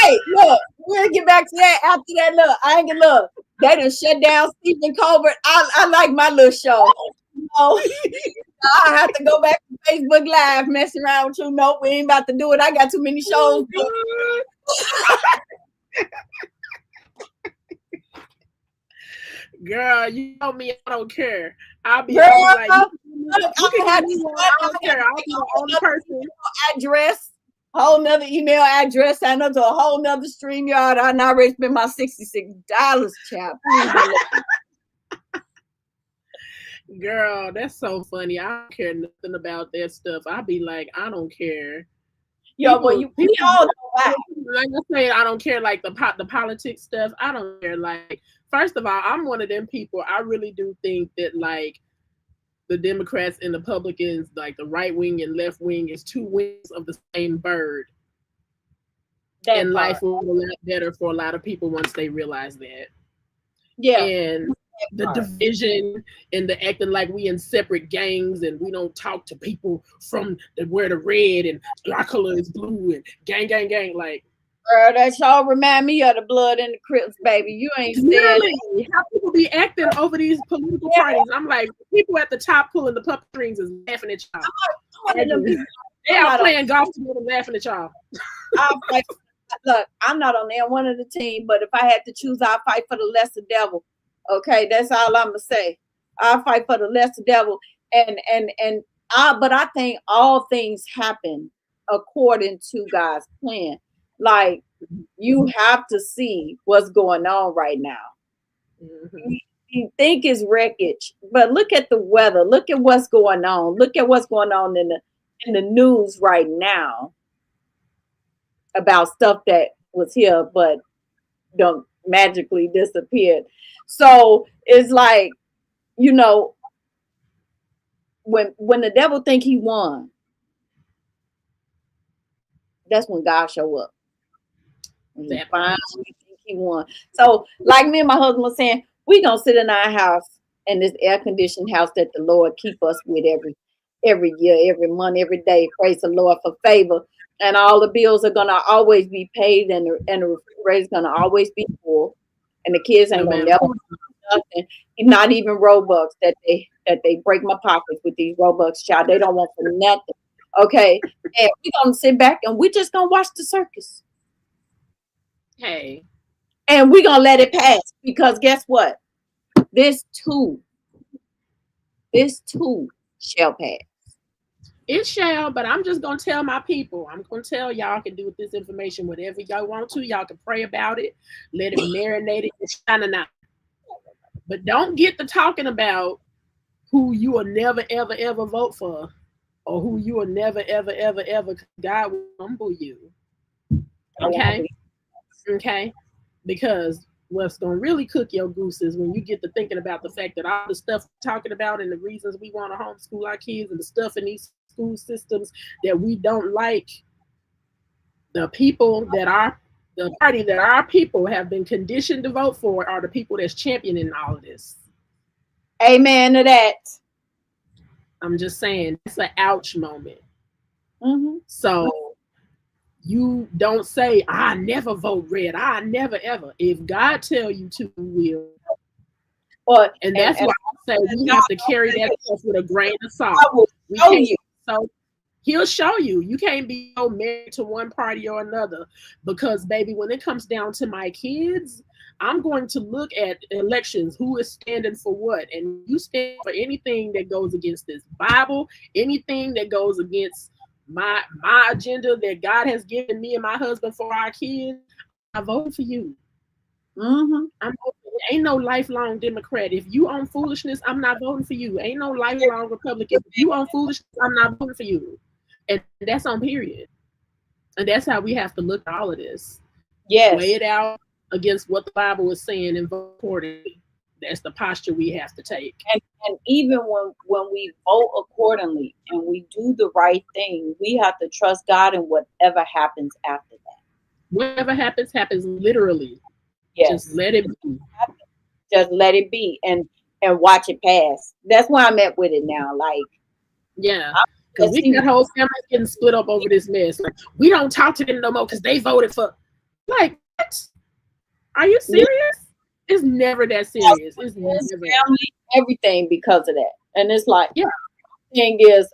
Hey, look, we'll get back to that after that. Look, I ain't gonna look. They done shut down Stephen Colbert. I like my little show. You know, I have to go back to Facebook Live, messing around with you. Nope, we ain't about to do it. I got too many shows. Girl, you know me, I don't care. I'll be like, you can have me, I don't care. I'll be the only person. Address, whole nother email address, sign up to a whole nother StreamYard. I already spent my $66, child. Girl, that's so funny. I don't care nothing about that stuff. I'll be like, I don't care. Yo, but we all know why. Like I say, I don't care like the politics stuff. I don't care. Like, first of all, I'm one of them people. I really do think that like the Democrats and the Republicans, like the right wing and left wing, is 2 wings of the same bird. And life will be a lot better for a lot of people once they realize that. Yeah. And the division and the acting like we in separate gangs and we don't talk to people from where the red and our color is blue and gang. Like, girl, that y'all remind me of the Blood and the Crips, baby. You ain't really how people be acting over these political parties. I'm like, people at the top pulling the puppet strings is laughing at y'all. They are playing golf together, laughing at y'all. Look, I'm not on there one of the team, but if I had to choose, I'll fight for the lesser devil. Okay, that's all I'm gonna say. I'll fight for the lesser devil, but I think all things happen according to God's plan. Like, you have to see what's going on right now. Mm-hmm. You think it's wreckage, but look at the weather. Look at what's going on. Look at what's going on in the news right now about stuff that was here but don't magically disappeared. So it's like, you know, when the devil think he won, that's when God show up. When he finally think he won. So like me and my husband was saying, we gonna sit in our house, in this air-conditioned house that the Lord keep us with every year, every month, every day. Praise the Lord for favor. And all the bills are gonna always be paid, and the refrigerator is gonna always be full, and the kids ain't gonna never do nothing. Not even Robux that they break my pockets with these Robux, child. They don't want for nothing. Okay, and we gonna sit back and we just gonna watch the circus. Hey, and we gonna let it pass, because guess what? This too shall pass. It shall, but I'm just going to tell my people. I'm going to tell y'all can do with this information whatever y'all want to. Y'all can pray about it. Let it marinate it and shine out. But don't get to talking about who you will never, ever, ever vote for, or who you will never, ever, ever, ever. God will humble you. Okay? Okay? Because what's going to really cook your goose is when you get to thinking about the fact that all the stuff we're talking about and the reasons we want to homeschool our kids and the stuff in these school systems that we don't like, the people that are the party that our people have been conditioned to vote for are the people that's championing all of this. Amen to that. I'm just saying, it's an ouch moment. Mm-hmm. So you don't say, I never vote red. I never ever. If God tell you to, you will. And that's why I say we have to carry that stuff with a grain of salt. I will show you. So he'll show you. You can't be so married to one party or another, because baby, when it comes down to my kids, I'm going to look at elections, who is standing for what, and you stand for anything that goes against this Bible, anything that goes against my agenda that God has given me and my husband for our kids, I vote for you. Mm-hmm. Ain't no lifelong Democrat. If you own foolishness, I'm not voting for you. Ain't no lifelong Republican. If you own foolishness, I'm not voting for you. And that's on period. And that's how we have to look at all of this. Yes. Weigh it out against what the Bible is saying and vote accordingly. That's the posture we have to take. And even when we vote accordingly and we do the right thing, we have to trust God in whatever happens after that. Whatever happens, happens literally. Yes. Just let it be. Just let it be and watch it pass. That's where I'm at with it now. Like, yeah. Because we got whole families getting split up over this mess. Like, we don't talk to them no more because they voted for. Like, what? Are you serious? It's never that serious. It's never family, everything because of that. And it's like, yeah. The thing is,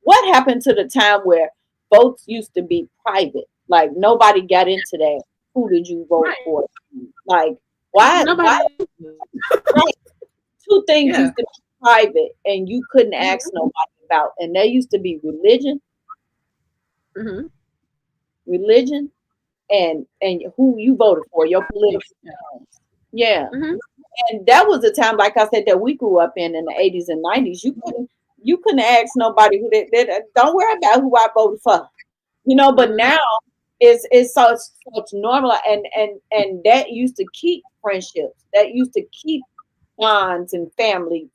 what happened to the time where votes used to be private? Like, nobody got into that. Who did you vote for? Like, why? Right. Two things used to be private, and you couldn't ask nobody about. And there used to be religion, religion, and who you voted for, your political parents. Yeah. And that was a time, like I said, that we grew up in the 80s and 90s. You couldn't ask nobody who they don't worry about who I voted for. You know, but now it's such normal, and that used to keep friendships, that used to keep bonds and family,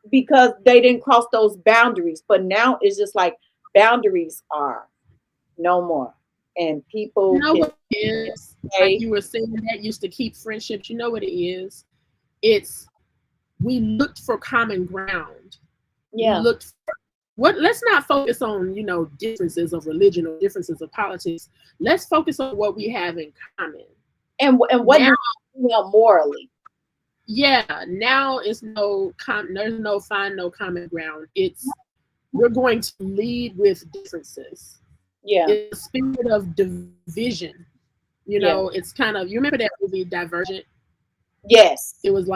because they didn't cross those boundaries. But now it's just like boundaries are no more, and people you know what it is. Like you were saying, that used to keep friendships. You know what it is? It's we looked for common ground. Yeah. We looked for let's not focus on, differences of religion or differences of politics. Let's focus on what we have in common. And what now, do you morally? Yeah, now it's there's no common ground. It's we're going to lead with differences. Yeah. It's a spirit of division. It's kind of, you remember that movie Divergent? Yes. It was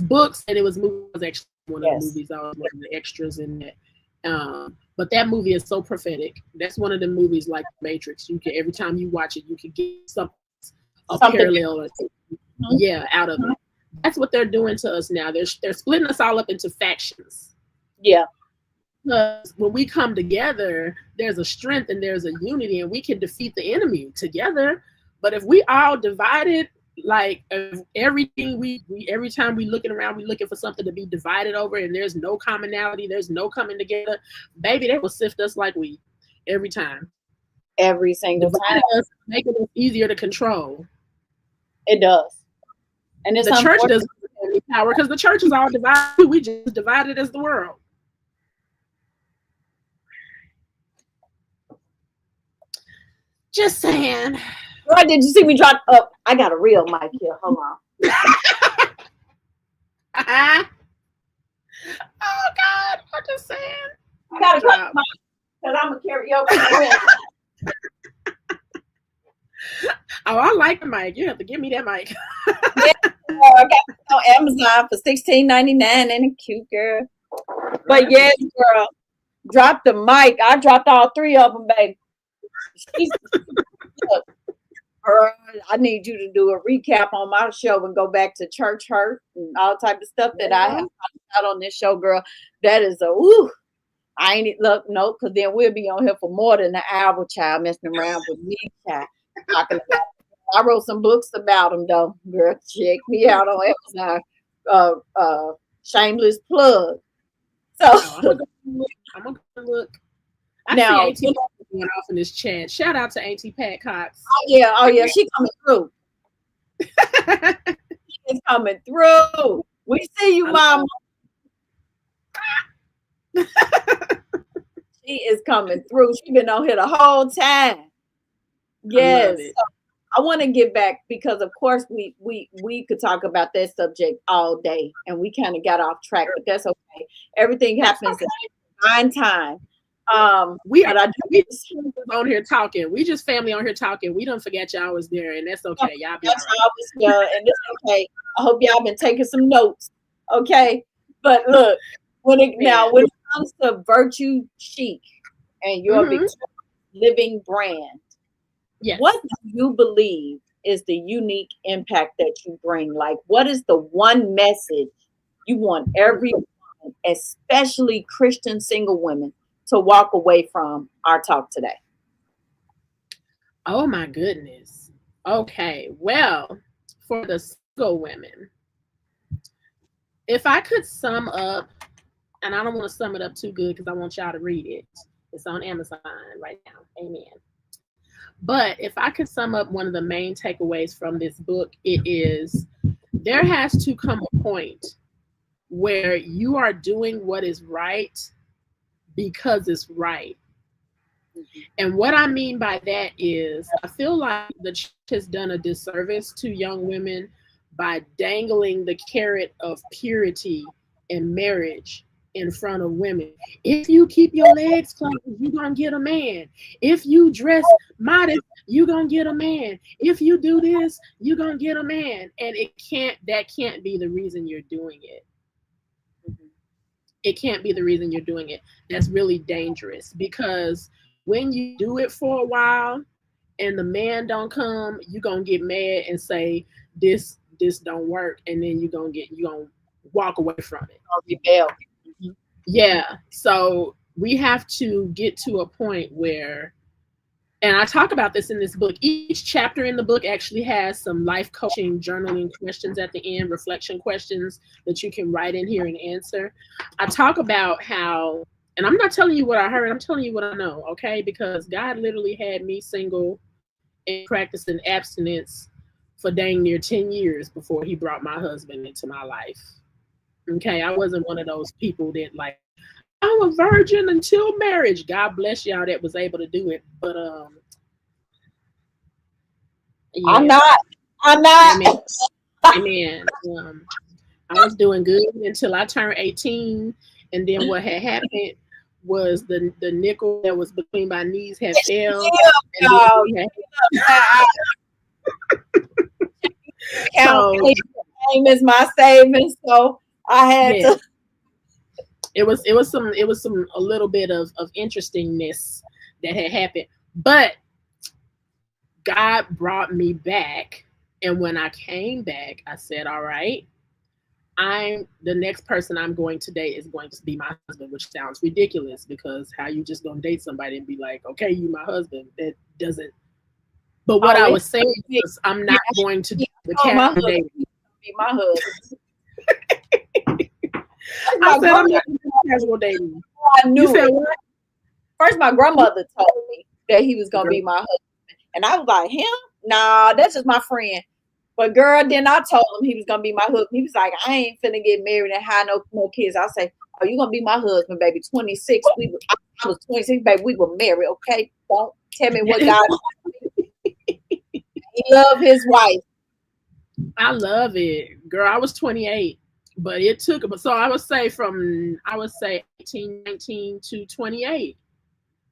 books and it was movies. It was actually one of the movies. I was one of the extras in that. But that movie is so prophetic. That's one of the movies like Matrix. You can, every time you watch it, you can get something parallel out of it. That's what they're doing to us now. They're splitting us all up into factions. Yeah. Because when we come together, there's a strength and there's a unity, and we can defeat the enemy together. But if we all divided, like everything every time we looking around, we looking for something to be divided over, and there's no commonality, there's no coming together, baby, they will sift us like wheat every time. Every single time. Making it easier to control. It does. And it's the church doesn't have any power because the church is all divided. We just divided as the world. Just saying. Right, did you see me drop up? I got a real mic here. Hold on. Oh God, I'm just saying. I gotta drop the mic because I'm a karaoke. Oh, I like the mic. You have to give me that mic. Yeah, I got it on Amazon for $16.99 and a cute girl. But yes, girl, drop the mic. I dropped all three of them, baby. Look, girl, I need you to do a recap on my show and go back to church hurt and all type of stuff that I have talked about on this show, girl. That is I ain't look no, because then we'll be on here for more than an hour, child, messing around with me, child, talking about I wrote some books about them though. Girl, check me out on Amazon. Shameless plug. So Oh, I'm gonna go look. I'm gonna go look. I see now, Auntie Pat going off in this chat. Shout out to Auntie Pat Cox. oh yeah, she coming through. She is coming through. We see you, Mama. She is coming through. She been on here the whole time. Yes. So I want to get back because, of course, we could talk about that subject all day, and we kind of got off track, but that's okay. Everything happens in fine time. We just on here talking. We just family on here talking. We don't forget y'all was there, and that's okay. Y'all be all right. And it's okay. I hope y'all been taking some notes. Okay, but look, when it comes to virtue chic and your living brand, what do you believe is the unique impact that you bring? Like, what is the one message you want everyone, especially Christian single women, to walk away from our talk today? Oh my goodness. Okay, well, for the single women, if I could sum up, and I don't want to sum it up too good because I want y'all to read it. It's on Amazon right now. Amen. But if I could sum up one of the main takeaways from this book, it is there has to come a point where you are doing what is right because it's right. And what I mean by that is I feel like the church has done a disservice to young women by dangling the carrot of purity and marriage in front of women. If you keep your legs closed, you're going to get a man. If you dress modest, you're going to get a man. If you do this, you're going to get a man. And that can't be the reason you're doing it. It can't be the reason you're doing it. That's really dangerous because when you do it for a while and the man don't come, you're going to get mad and say, this don't work. And then you're going to walk away from it. Rebel. Yeah. So we have to get to a point where, and I talk about this in this book, each chapter in the book actually has some life coaching journaling questions at the end, reflection questions that you can write in here and answer. I talk about how, and I'm not telling you what I heard, I'm telling you what I know, okay? Because God literally had me single and practicing abstinence for dang near 10 years before he brought my husband into my life. Okay, I wasn't one of those people that like, I'm a virgin until marriage. God bless y'all that was able to do it. But yeah. I'm not. Amen. I was doing good until I turned 18. And then what had happened was the nickel that was between my knees had failed. Name is my savings, so I had to. It was a little bit of interestingness that had happened, but God brought me back, and when I came back, I said, "All right, the next person I'm going to date is going to be my husband," which sounds ridiculous because how you just gonna date somebody and be like, "Okay, you my husband?" That doesn't. But what I was saying is, I'm not going to do the casual dating. Be my husband. I said I'm not casual dating. I knew it. What? First, my grandmother told me that he was gonna be my husband, and I was like, "Him? Nah, that's just my friend." But girl, then I told him he was gonna be my husband. He was like, "I ain't finna get married and have no more kids." I say, "Oh, you gonna be my husband, baby? 26. I was 26, baby. We were married. Okay, don't tell me what God." He loved his wife. I love it, girl. I was 28. But it took, so I would say 18, 19 to 28,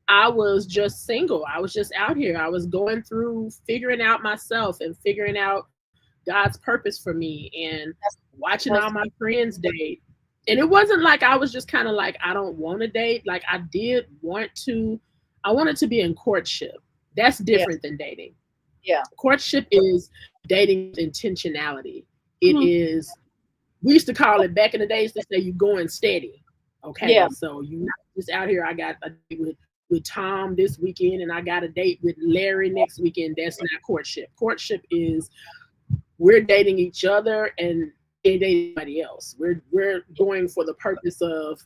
I was just single. I was just out here. I was going through figuring out myself and figuring out God's purpose for me and watching all my friends date. And it wasn't like I was just kind of like, I don't want to date. Like I wanted to be in courtship. That's different than dating. Yeah. Courtship is dating with intentionality. It is, we used to call it back in the days to say you're going steady. Okay. Yeah. So you're not just out here, I got a date with with Tom this weekend and I got a date with Larry next weekend. That's not courtship. Courtship is we're dating each other and they date somebody else. We're going for the purpose of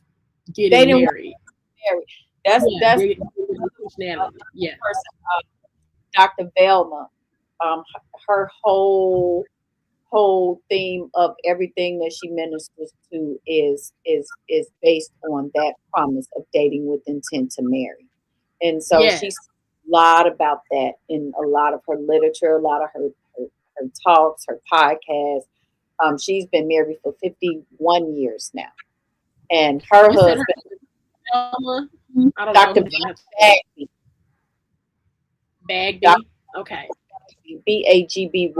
They getting didn't want married. to marry. That's Yeah, that's personality. Yeah. person, Dr. Velma. Her whole theme of everything that she ministers to is based on that promise of dating with intent to marry. And so Yeah. she's a lot about that in a lot of her literature, a lot of her talks, her podcasts. She's been married for 51 years now. And her You said her husband, Velma? I don't know. Dr. I'm gonna have to Bagby, Bagby. Okay. Bagby,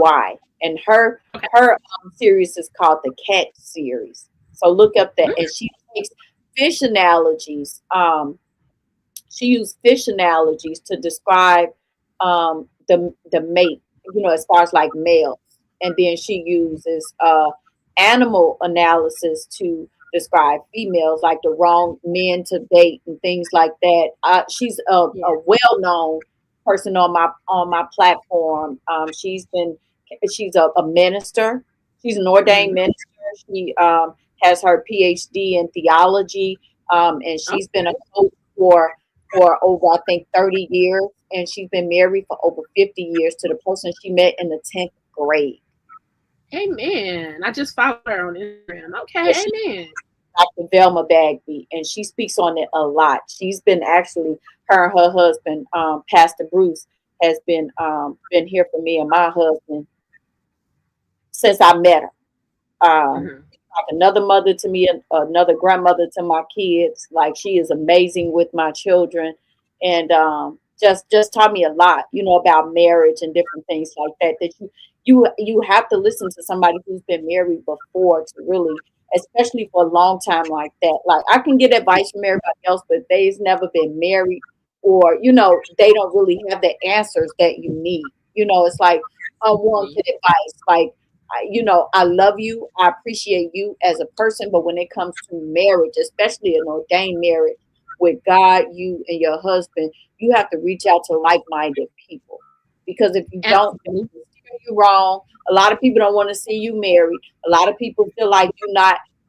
and her Okay. series is called the Cat series. So look up that, and she takes fish analogies. She used fish analogies to describe the mate, as far as like males, and then she uses animal analysis to describe females, like the wrong men to date and things like that. She's a well-known person on my platform. She's a minister. She's an ordained minister. She has her PhD in theology, and she's been a coach for over, I think, 30 years, and she's been married for over 50 years to the person she met in the 10th grade. Amen. I just followed her on Instagram. Okay, amen. Dr. Velma Bagby, and she speaks on it a lot. She's been actually, her and her husband, Pastor Bruce, has been here for me and my husband since I met her. Like another mother to me, another grandmother to my kids. Like, she is amazing with my children, and just taught me a lot, about marriage and different things like that. That you have to listen to somebody who's been married before to really, especially for a long time like that. Like, I can get advice from everybody else, but they've never been married, or they don't really have the answers that you need. It's like unwanted advice, like. I love you. I appreciate you as a person, but when it comes to marriage, especially an ordained marriage with God, you and your husband, you have to reach out to like-minded people, because if you don't, they'll steer you wrong. A lot of people don't want to see you married. A lot of people feel like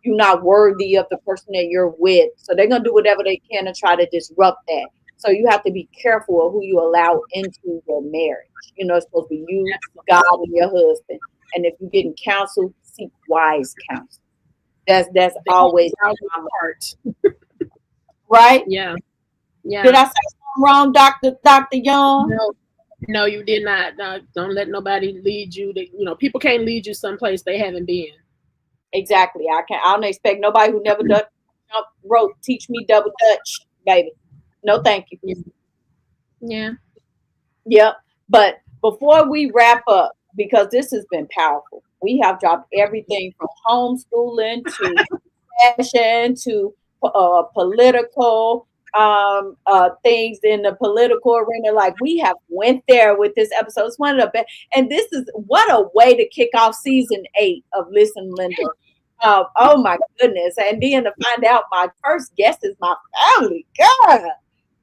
you're not worthy of the person that you're with, so they're gonna do whatever they can to try to disrupt that. So you have to be careful of who you allow into your marriage. It's supposed to be you, God, and your husband. And if you're getting counsel, seek wise counsel. That's always my heart. Right? Yeah. Yeah. Did I say something wrong, Dr. Young? No, you did not. No, don't let nobody lead you to, people can't lead you someplace they haven't been. Exactly. I don't expect nobody who never wrote teach me double Dutch, baby. No, thank you. Yeah. Yep. But before we wrap up, because this has been powerful, we have dropped everything from homeschooling to fashion to political things in the political arena. Like, we have went there with this episode. It's one of the best, and this is what a way to kick off season 8 of Listen Linda. Oh my goodness. And then to find out my first guest is my family. God,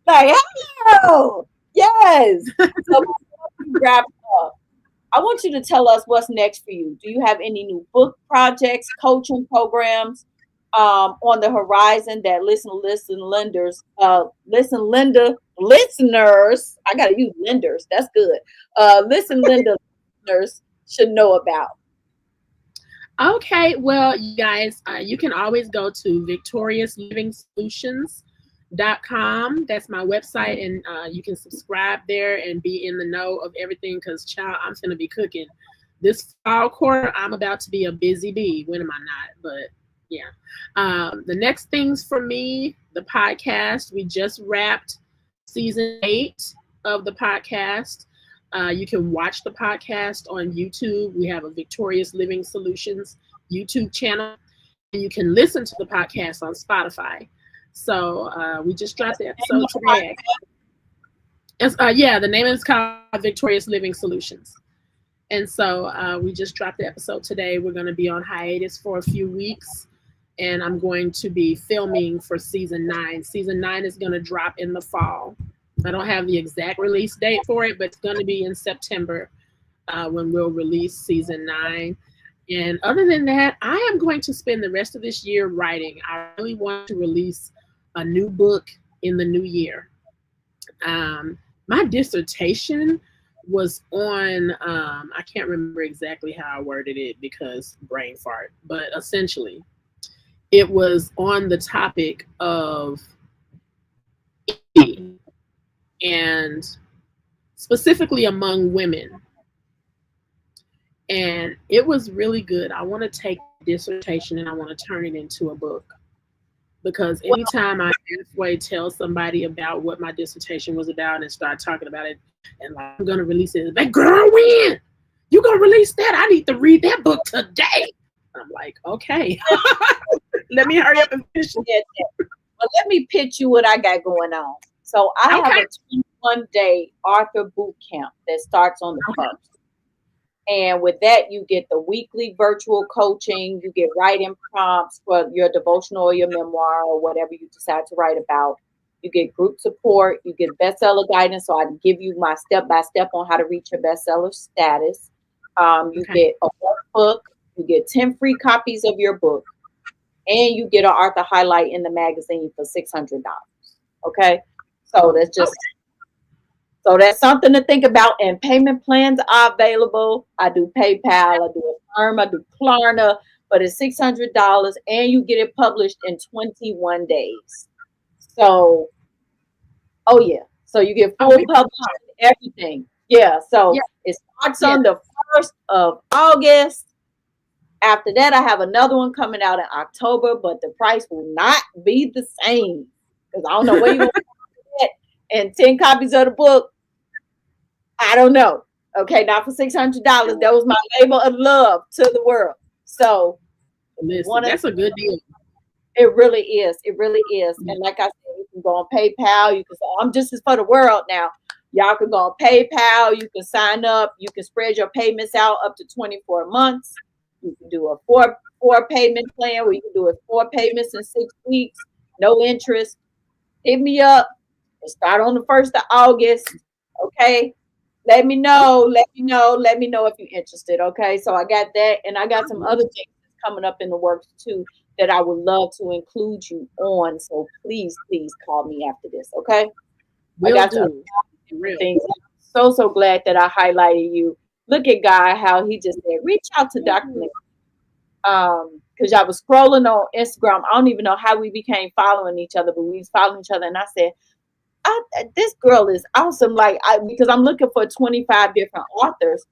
like, hello. Yes. So before we wrap up, I want you to tell us what's next for you. Do you have any new book projects, coaching programs on the horizon that Listen Linda listeners, I gotta use lenders, that's good. Listen Linda listeners should know about? Okay, well, you guys, you can always go to victoriousliving.com. That's my website, and you can subscribe there and be in the know of everything, because, child, I'm going to be cooking. This fall quarter, I'm about to be a busy bee. When am I not? But, yeah. The next things for me, the podcast. We just wrapped season 8 of the podcast. You can watch the podcast on YouTube. We have a Victorious Living Solutions YouTube channel. And you can listen to the podcast on Spotify. So we just dropped the episode today. The name is called Victorious Living Solutions. And so we just dropped the episode today. We're going to be on hiatus for a few weeks. and I'm going to be filming for season 9. Season 9 is going to drop in the fall. I don't have the exact release date for it, but it's going to be in September when we'll release season 9. And other than that, I am going to spend the rest of this year writing. I really want to release a new book in the new year. My dissertation was on, I can't remember exactly how I worded it because brain fart, but essentially it was on the topic of envy, and specifically among women. And it was really good. I want to take dissertation and I want to turn it into a book, because anytime I halfway tell somebody about what my dissertation was about and start talking about it, and like, I'm gonna release it, like, girl, when you gonna release that? I need to read that book today. I'm like, okay, let me hurry up and finish it. Well, let me pitch you what I got going on. So I have a 21-day author boot camp that starts on the 1st. And with that, you get the weekly virtual coaching, you get writing prompts for your devotional or your memoir or whatever you decide to write about. You get group support, you get bestseller guidance. So I give you my step-by-step on how to reach your bestseller status. You get a workbook, you get 10 free copies of your book, and you get an author highlight in the magazine for $600. Okay. So that's just, so that's something to think about. And payment plans are available. I do PayPal, I do Affirm, I do Klarna, but it's $600 and you get it published in 21 days. So, oh yeah. So you get full publishing, everything. Yeah. So it starts on the 1st of August. After that, I have another one coming out in October, but the price will not be the same because I don't know where you're going to get. And 10 copies of the book, I don't know. Okay, not for $600. That was my labor of love to the world. So, listen, that's a good deal. It really is. It really is. And like I said, you can go on PayPal. You can say, I'm just as for the world now. Y'all can go on PayPal. You can sign up. You can spread your payments out up to 24 months. You can do a four payment plan where you can do it 4 payments in 6 weeks, no interest. Hit me up and start on the 1st of August. Okay. Let me know if you're interested. Okay. So I got that. And I got some other things coming up in the works too that I would love to include you on. So please call me after this. Okay. I got some things. I'm so glad that I highlighted you. Look at God, how he just said, reach out to Dr. Because I was scrolling on Instagram. I don't even know how we became following each other, but we was following each other. And I said, this girl is awesome. Because I'm looking for 25 different authors.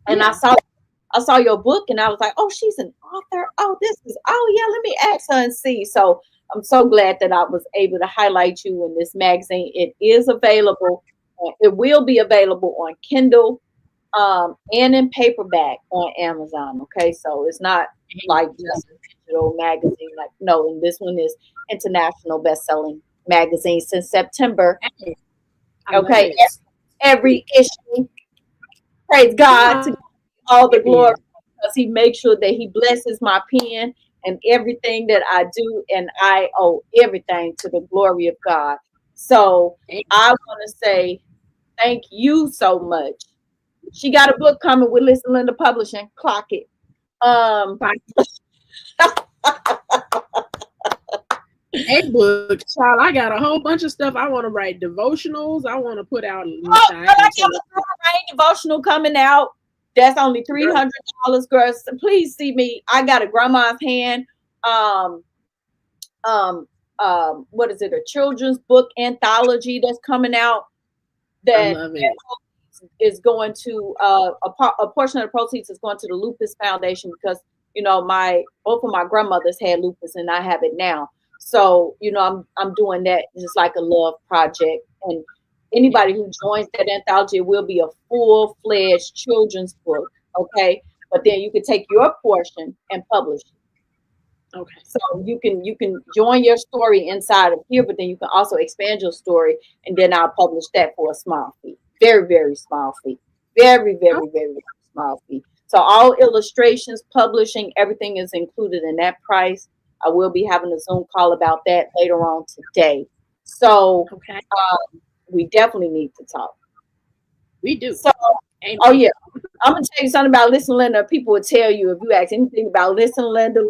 And I saw your book and I was like, oh, she's an author. Oh, let me ask her and see. So I'm so glad that I was able to highlight you in this magazine. It is available. It will be available on Kindle and in paperback on Amazon. Okay. So it's not like just a digital magazine. And this one is international best-selling magazine since September. Okay. Every issue. Praise God. To all the glory, because he makes sure that he blesses my pen and everything that I do, and I owe everything to the glory of God. So I want to say thank you so much. She got a book coming with Listen Linda Publishing. Clock it. A book, child. I got a whole bunch of stuff. I want to write devotionals. I want to put out. I got a devotional coming out. That's only $300, girls. So please see me. I got a grandma's hand. What is it? A children's book anthology that's coming out. That is going to a portion of the proceeds is going to the Lupus Foundation because both of my grandmothers had lupus and I have it now. So I'm doing that just like a love project, and anybody who joins that anthology, it will be a full-fledged children's book, okay? But then you can take your portion and publish it. Okay. So you can join your story inside of here, but then you can also expand your story, and then I'll publish that for a small fee. Very, very small fee. Very, very, very small fee. So all illustrations, publishing, everything is included in that price. I will be having a Zoom call about that later on today. So Okay. We definitely need to talk. We do. So, Amen. oh yeah, I'm gonna tell you something about Listen Linda. People will tell you if you ask anything about Listen Linda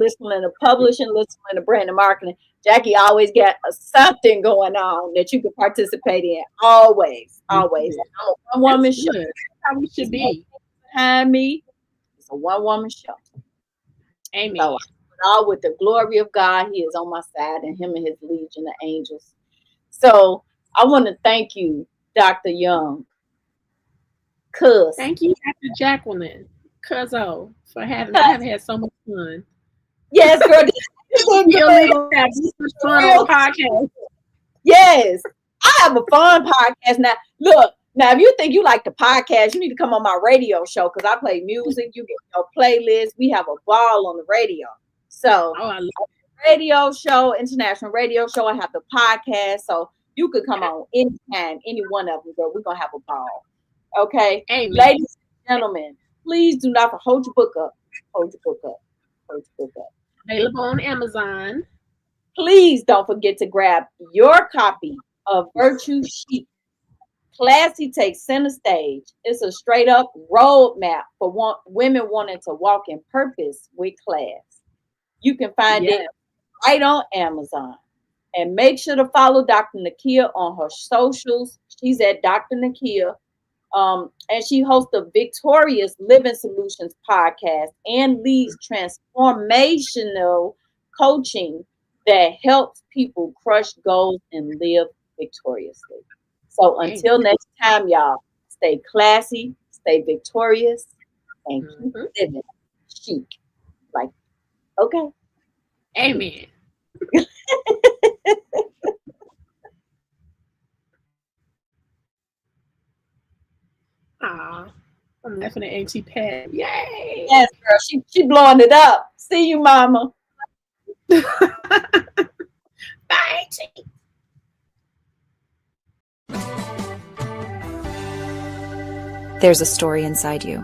publishing, Listen Linda brand and marketing. Jackie always got something going on that you can participate in. Always, always. I'm a one-woman show. That's how we should be. Behind me, it's a one-woman show. Amen. So, all with the glory of God, He is on my side, and Him and His legion of angels. So I want to thank you, Dr. Young. Thank you, Dr. Jacqueline Cuzzo, for having me. I have had so much fun. Yes, girl. Illegal to have this much fun on the podcast. Yes, I have a fun podcast. Now, look, now if you think you like the podcast, you need to come on my radio show because I play music. You get your playlist. We have a ball on the radio. So, I love radio show, international radio show. I have the podcast, so you could come on anytime, any one of them. Girl, we're gonna have a ball. Okay, Amen. Ladies and gentlemen, please do not hold your book up. Hold your book up. Hold your book up. Available on Amazon. Please don't forget to grab your copy of Virtue Chic. Classy takes center stage. It's a straight up roadmap for women wanting to walk in purpose with class. You can find it right on Amazon. And make sure to follow Dr. Nikeya on her socials. She's at Dr. Nikeya. And she hosts the Victorious Living Solutions podcast and leads transformational coaching that helps people crush goals and live victoriously. So until next time, y'all, stay classy, stay victorious, and keep living chic. Like, okay. Amen. I'm laughing at Auntie Pat. Yay! Yes, girl. She blowing it up. See you, Mama. Bye, Auntie. There's a story inside you,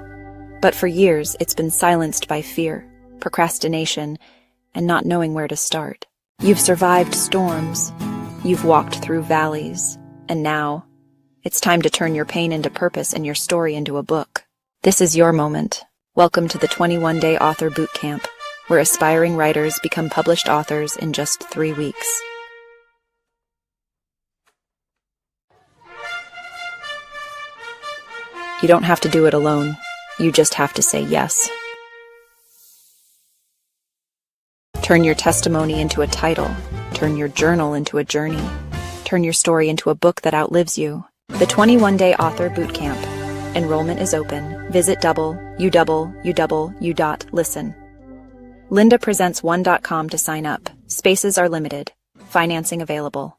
but for years it's been silenced by fear, procrastination, and not knowing where to start. You've survived storms, you've walked through valleys, and now it's time to turn your pain into purpose and your story into a book. This is your moment. Welcome to the 21-day author boot camp, where aspiring writers become published authors in just 3 weeks. You don't have to do it alone. You just have to say yes. Turn your testimony into a title. Turn your journal into a journey. Turn your story into a book that outlives you. The 21-day author boot camp. Enrollment is open. Visit www.listen. LindaPresentsOne.com to sign up. Spaces are limited. Financing available.